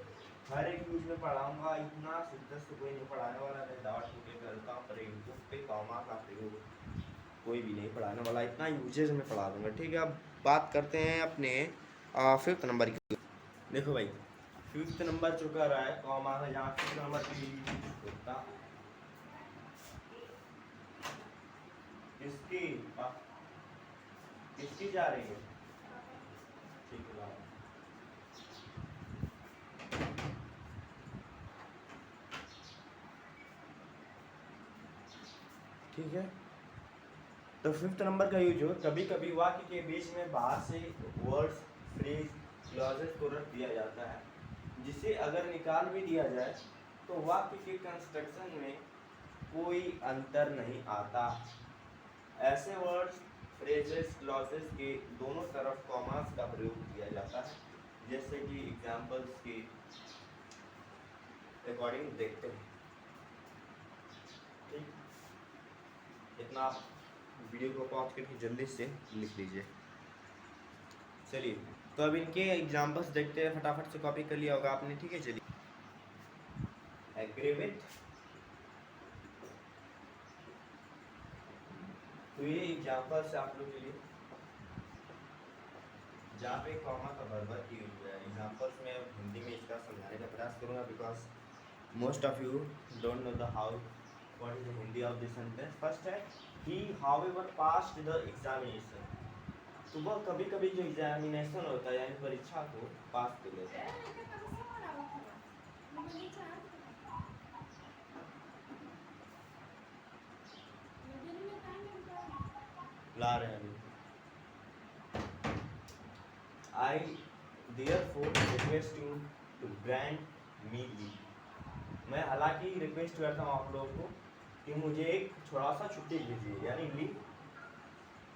हर एक यूज में पढ़ाऊंगा, इतना शुद्ध से कोई नहीं पढ़ाने वाला, मैं दावा ठोके करता हूँ, पर यूट्यूब पे कॉमा का प्रयोग कोई भी नहीं पढ़ाने वाला, इतना यूजेज में पढ़ा दूंगा, ठीक है। अब बात करते हैं अपने 5th नंबर की। देखो भाई 5th नंबर जो कर रहा है कॉमा है, जहाँ 5th नंबर की होता किसकी किसकी जा रही है, ठीक है, ठीक है। तो 5th नंबर का यूज हो, कभी कभी वाक्य के बीच में बाहर से वर्ड्स, फ्रेज, क्लॉजेस को रख दिया जाता है, जिसे अगर निकाल भी दिया जाए तो वाक्य के कंस्ट्रक्शन में कोई अंतर नहीं आता। ऐसे वर्ड्स, फ्रेजेस, क्लॉजेस के दोनों तरफ कॉमास का प्रयोग किया जाता है, जैसे कि एग्जाम्पल्स के अकॉर्डिंग देखते हैं, ठीक। इतना वीडियो को पॉज करके जल्दी से लिख लीजिए। चलिए तो अब इनके एग्जाम्पल्स देखते हैं, फटाफट से कॉपी कर लिया होगा आपने, ठीक है। चलिए एग्री विथ, तो ये एग्जाम्पल्स है आप लोग के लिए जहाँ पे कॉमा का बराबर यूज हुआ है। एग्जाम्पल्स में हिंदी में इसका समझाने का प्रयास करूँगा, because Most of you don't know the how what is the Hindi of this sentence. First है he however passed the examination. तो वह कभी कभी जो एग्जामिनेशन होता है यानी परीक्षा को पास कर लेता है। ला रहे हैं I therefore request you to grant me leave. मैं हालांकि रिक्वेस्ट करता हूँ आप लोगों को कि मुझे एक थोड़ा सा छुट्टी दीजिए यानी leave.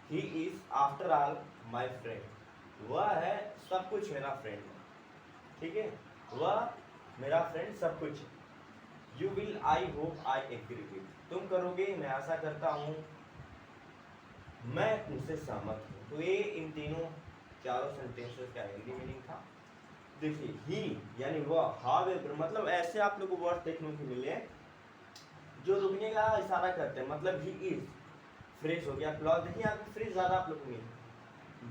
He is after all my friend, वह है सब कुछ मेरा फ्रेंड है, ठीक है, वह मेरा फ्रेंड सब कुछ है। You will I hope I agree with, तुम करोगे मैं आशा करता हूँ, मैं तुमसे सहमत हूँ। तो ये इन तीनों चारों सेंटेंसेस का हिंदी मीनिंग था। देखिए ही यानी वह, हावेवर मतलब ऐसे आप लोगों को वर्ड देखने को मिले जो रुकने का इशारा करते हैं, मतलब ही इज फ्रेज हो गया, क्लॉज देखिए यहाँ पे फ्रेज ज्यादा आप लोग को मिले,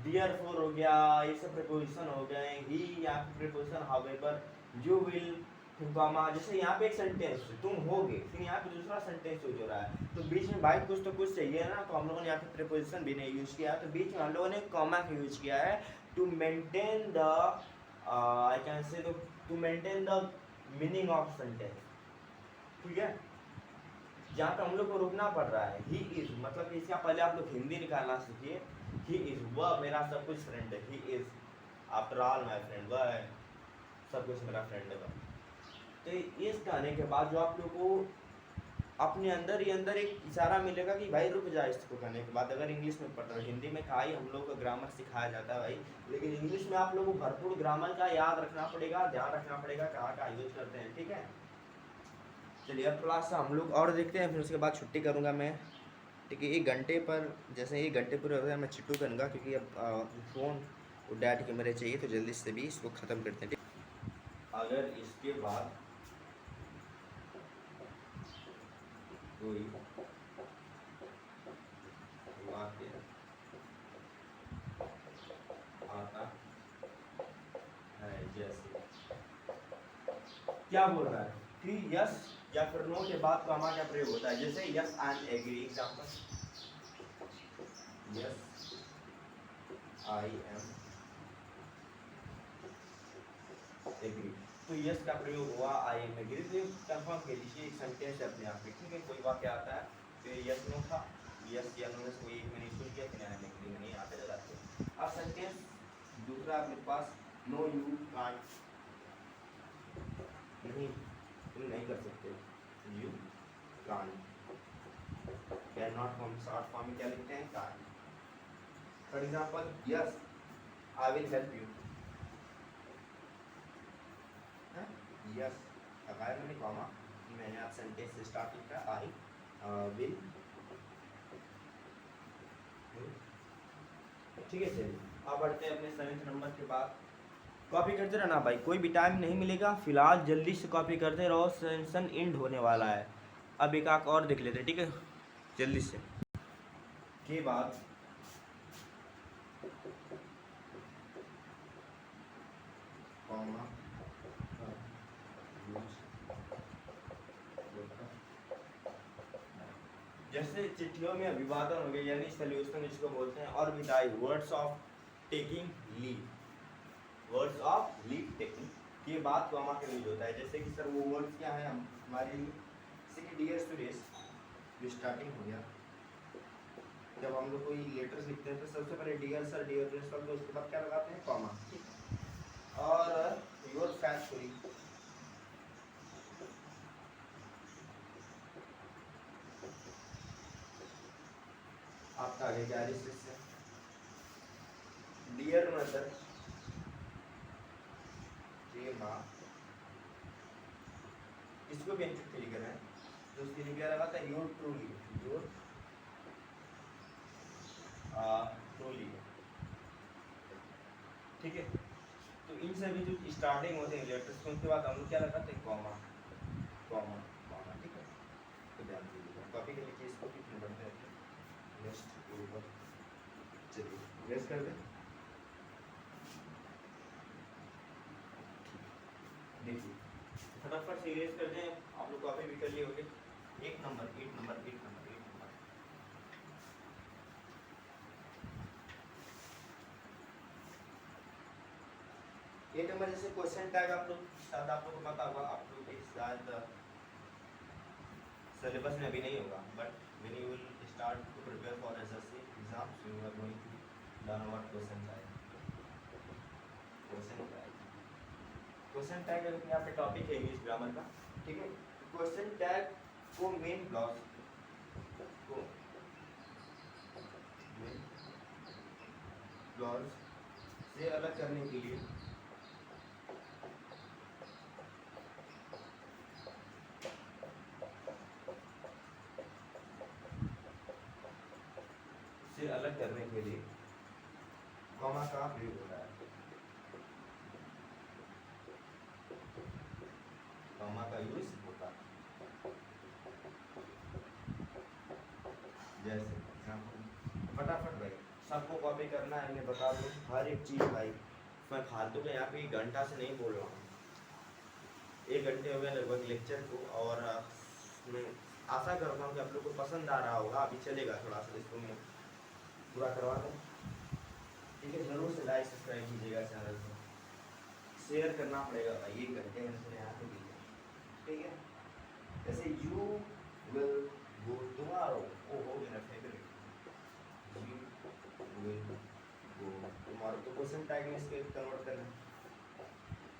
देयरफॉर हो गया, ये सब प्रीपोजिशन हो गए, ही यहाँ पे प्रीपोजिशन, हावेवर, यू विल, फिर कॉमा, जैसे यहाँ पे एक सेंटेंस तुम होगे, फिर यहाँ पे दूसरा सेंटेंस यूज हो रहा है, तो बीच में भाई कुछ तो कुछ चाहिए ना, तो हम लोगों ने यहाँ पे प्रीपोजिशन भी नहीं यूज किया, तो बीच में हम लोगों ने कॉमा का यूज किया है to maintain the I can say to maintain the meaning of sentence, ठीक है। जहाँ पे हम लोग को रुकना पड़ रहा है, ही इज मतलब इसका पहले आप लोग हिंदी निकालना सीखिए, ही इज वह मेरा सब कुछ फ्रेंड है, he is after all my friend, वह है सब कुछ मेरा फ्रेंड है। तो इस कहने के बाद जो आप लोग को अपने अंदर ही अंदर एक इशारा मिलेगा कि भाई रुक जा, इसको कहने के बाद अगर इंग्लिश में पढ़ रहे हो, हिंदी में कहा ही हम लोग को ग्रामर सिखाया जाता है भाई, लेकिन इंग्लिश में आप लोगों को भरपूर ग्रामर का याद रखना पड़ेगा, ध्यान रखना पड़ेगा कहाँ का यूज करते हैं, ठीक है। चलिए अब थोड़ा सा हम लोग और देखते हैं, फिर उसके बाद छुट्टी करूँगा मैं, ठीक है। 1 घंटे पर जैसे 1 घंटे पूरे हो गए मैं छुट्टी करूँगा, क्योंकि अब फ़ोन डैड के मेरे चाहिए, तो जल्दी से भी इसको ख़त्म करते हैं, ठीक। अगर इसके बाद कोई वाक्य आता है, जैसे क्या बोल रहा है, फिर यस या फिर नो के बाद कॉमा का प्रयोग होता है, जैसे yes and agree, example yes I am agree, तो यस का प्रयोग हुआ, आई एम एग्री, तो कंफर्म कर लीजिए एक सेंटेंस है अपने आप में, ठीक है। कोई वाक्य आता है फिर यस नो था, यस या नो में से कोई एक मैंने यूज किया, फिर आई एम एग्री में नहीं आते जाते। अब सेंटेंस दूसरा अपने पास, नो यू कांट, नहीं तुम नहीं कर सकते, you can't, can not form short form में क्या लिखते हैं, can't. For example yes I will help you, yes लगाया मैंने कॉमा, मैंने आप सेंटेंस से स्टार्ट किया, आई विल, ठीक है। चलिए अब बढ़ते हैं अपने 7th नंबर के बाद। कॉपी करते रहना भाई, कोई भी टाइम नहीं मिलेगा, फिलहाल जल्दी से कॉपी करते रहो, सेशन एंड होने वाला है। अब एक आंख और देख लेते हैं, ठीक है, जल्दी से के बाद कॉमा जैसे चिट्ठियों में अभिवादन हो गया यानी सल्यूशन जिसको बोलते हैं, और विदाई, words of taking leave, words of leave taking के बाद कॉमा का यूज होता है, जैसे कि सर वो वर्ड्स क्या है हमारे लिए, जैसे कि डियर सुरेश, जो स्टार्टिंग हो गया, जब हम लोग कोई लेटर्स लिखते हैं तो सबसे पहले डियर सर, डियर प्रिंसिपल, तो उसके बाद क्या लगाते हैं, कॉमा, और योर फैक्चुअली, आपका आगे क्या है, डियर मदर, डियर माँ, इसको भी एंट्री के लिए करना है, तो उसके लिए क्या लगाता है, योर ट्रूली, योर ट्रूली, ठीक है। तो इन सभी जो स्टार्टिंग होते हैं लेटर्स के, उसके बाद हम लोग क्या लगाते हैं, कॉमा, कॉमा, कॉमा, ठीक है। तो ध्यान दीजिएगा, कॉपी के लिए इसको कितने बढ़ते हैं, नेक्स्ट के ऊपर, चलिए प्रेस कर दें, देखिए फटाफट से इरेज कर दें, आप लोग कॉपी भी कर लिए होंगे। 8 नंबर 8 नंबर 8 नंबर 8 नंबर। ये नंबर जैसे क्वेश्चन टैग आप लोग शायद आप लोगों को पता होगा, आप लोग के शायद सिलेबस में अभी नहीं होगा, but when you will start to prepare for SSC exams you are going to learn about question tag। Question tag, question tag यहाँ पे टॉपिक है इंग्लिश ग्रामर का, ठीक है। क्वेश्चन टैग को मेन क्लॉज को मेन क्लॉज से अलग करने के लिए कॉमा का प्रयोग होता है, कॉमा का यूज होता है। जैसे फटाफट भाई सबको कॉपी करना है, मैं बता दूं हर एक चीज़ भाई, मैं फालतू के यहाँ पे 1 घंटा से नहीं बोल रहा हूँ, 1 घंटे हो गए लगभग लेक्चर को, और मैं आशा करता हूँ कि आप लोग को पसंद आ रहा होगा। अभी चलेगा थोड़ा सा, इसको मैं पूरा करवा दें, ठीक है। जरूर से लाइक सब्सक्राइब कीजिएगा चैनल को, शेयर करना पड़ेगा भाई, 1 घंटे में यहाँ पे दीजिए, ठीक है। जैसे यू विल गो टुमारो, ओ हो मेरा favourite, you will go tomorrow, तो क्वेश्चन टैग में इसके कन्वर्ट करना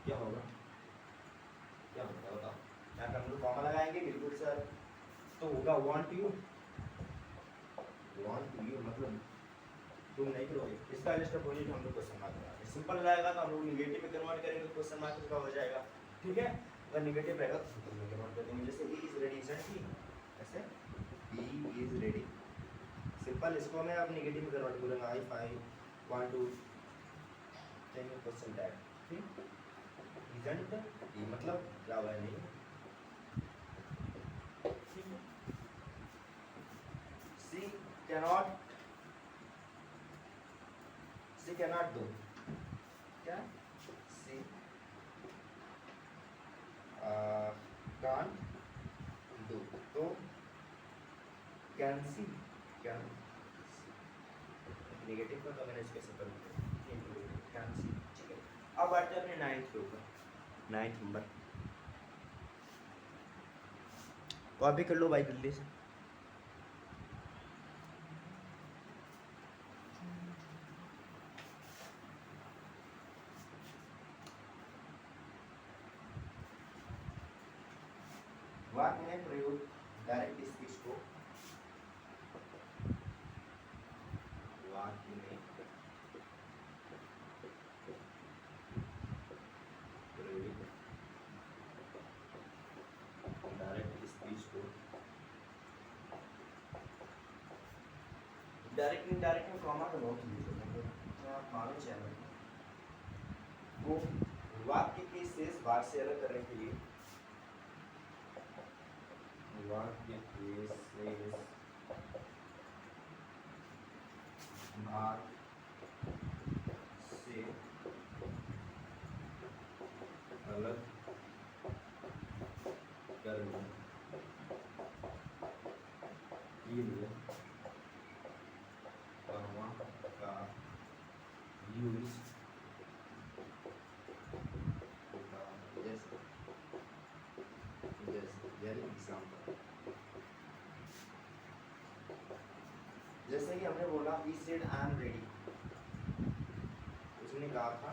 क्या होगा, क्या होगा बताओ। यहाँ पे हम लोग कॉमा लगाएंगे, बिल्कुल सर, तो होगा वांट यू, मतलब तुम नहीं करोगे, इसका लिस्ट अपोजिट हम लोग क्वेश्चन मार्क लगाएंगे। सिंपल रहेगा तो हम लोग नेगेटिव में कन्वर्ट करेंगे, क्वेश्चन मार्क का हो जाएगा, ठीक है। अगर नेगेटिव रहेगा तो सिंपल में कन्वर्ट कर देंगे, जैसे he is ready isn't he, ऐसे ही इज रेडी, सिंपल। इसको मैं अब नेगेटिव में कन्वर्ट करूंगा, if I want to change question tag, ठीक। इजंट ये मतलब क्या हुआ है, नहीं, ठीक है। सी कैनॉट डू, क्या, सी कांट डू, तो कैन सी, कैन नेगेटिव का तो मैंने इसके सिंपल कैन सी, ठीक है। अब बढ़ते हैं अपने 9th के ऊपर, 9th नंबर, कॉपी कर लो भाई जल्दी से। वाक्य में प्रयोग डायरेक्ट स्पीच को, वाक्य में प्रयोग डायरेक्ट स्पीच को, डायरेक्ट इनडायरेक्ट में कॉमा का बहुत यूज होता है, तो आप मानो चैनल को वाक्य के शेष भाग से अलग करने के लिए, वाक्य के शेष भाग से अलग करने के लिए कॉमा का यूज होता है, जैसे एग्जाम्पल, जैसे कि हमने बोला he said I am ready, उसने कहा था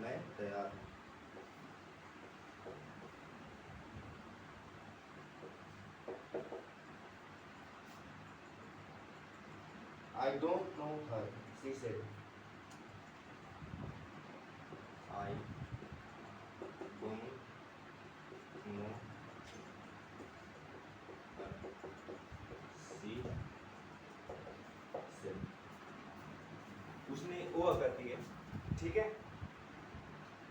मैं तैयार हूँ। I don't know her, she said, I don't know her, she said, उसने वो करती है, ठीक है।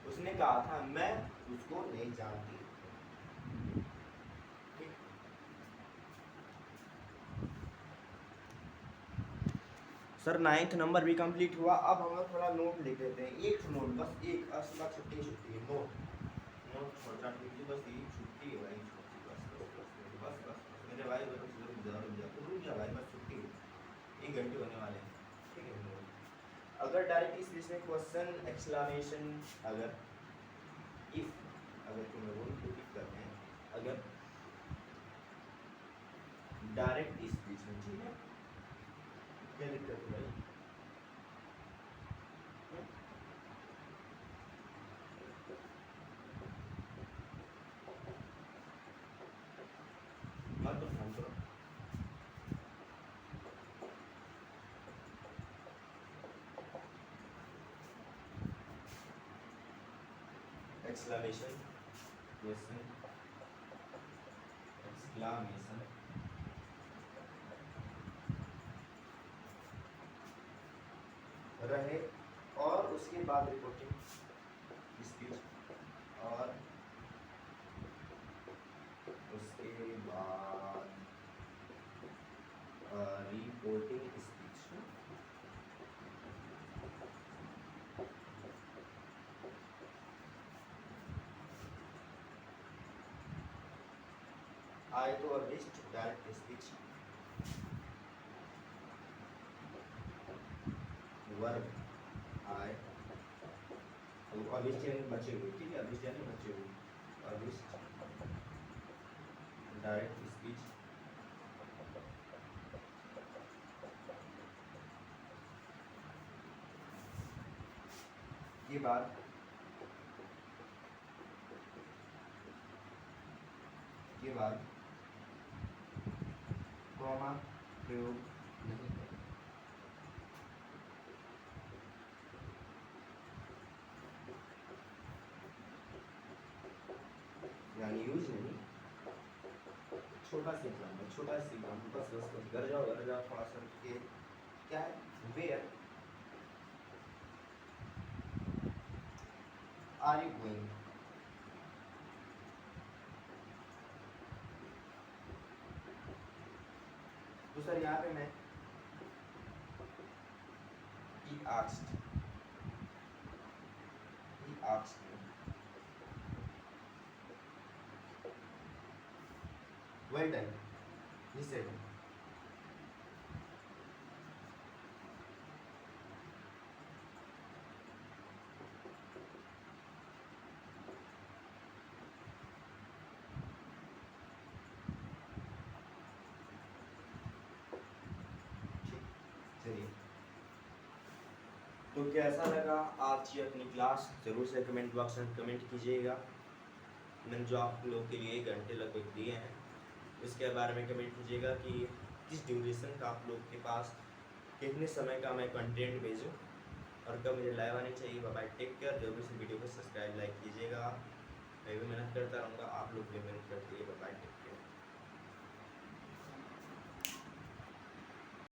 उसने कहा था मैं उसको नहीं जानती, ठीक। सर 9th नंबर भी कंप्लीट हुआ। अब हम लोग थोड़ा नोट लिख लेते हैं, एक नोट, बस एक, असला छुट्टी छुट्टी है, नोट नोट छोटा कीजिए, बस यही छुट्टी है भाई, छुट्टी बस मेरे भाई, बस रुक जा भाई, बस छुट्टी है, 1 घंटे होने वाले हैं, ठीक है। अगर डायरेक्ट इस बीच में क्वेश्चन एक्सक्लेमेशन, अगर इफ, अगर तुम्हें वो टिक करते हैं, अगर डायरेक्ट इस बीच में, ठीक है, क्या दिक्कत है भाई? मत तो फोन करो, एक्सक्लेमेशन क्वेश्चन एक्सक्लेमेशन रहे, और उसके बाद रिपोर्टिंग स्पीच, और उसके बाद रिपोर्टिंग स्पीच। आए तो और लिस्ट डायरेक्ट स्पीच, वर्ब आए तो अलिस्ट यानी बचे हुए, ठीक है, अलिस्ट यानी बचे हुए, अलिस्ट डायरेक्ट स्पीच, के बाद कॉमा प्रयोग नहीं करें, यानी यूज नहीं, छोटा सा एग्जाम्पल, छोटा सा एग्जाम्पल, बस घर जाओ थोड़ा सा के, क्या है, वेयर आर यू गोइंग, तो सर यहाँ पे मैं he asked me, well done, he said, चलिए, तो कैसा लगा आज की अपनी क्लास, जरूर से कमेंट बॉक्स में कमेंट कीजिएगा। मैंने जो आप लोग के लिए 1 घंटे लगभग दिए हैं, इसके बारे में कमेंट कीजिएगा कि किस ड्यूरेशन का आप लोग के पास, कितने समय का मैं कंटेंट भेजूं, और कब मुझे लाइव आनी चाहिए। Bye, take care. जरूर से वीडियो को सब्सक्राइब लाइक कीजिएगा, मैं भी मेहनत करता रहूँगा, आप लोग भी मेहनत करते रहिए। Bye, take care.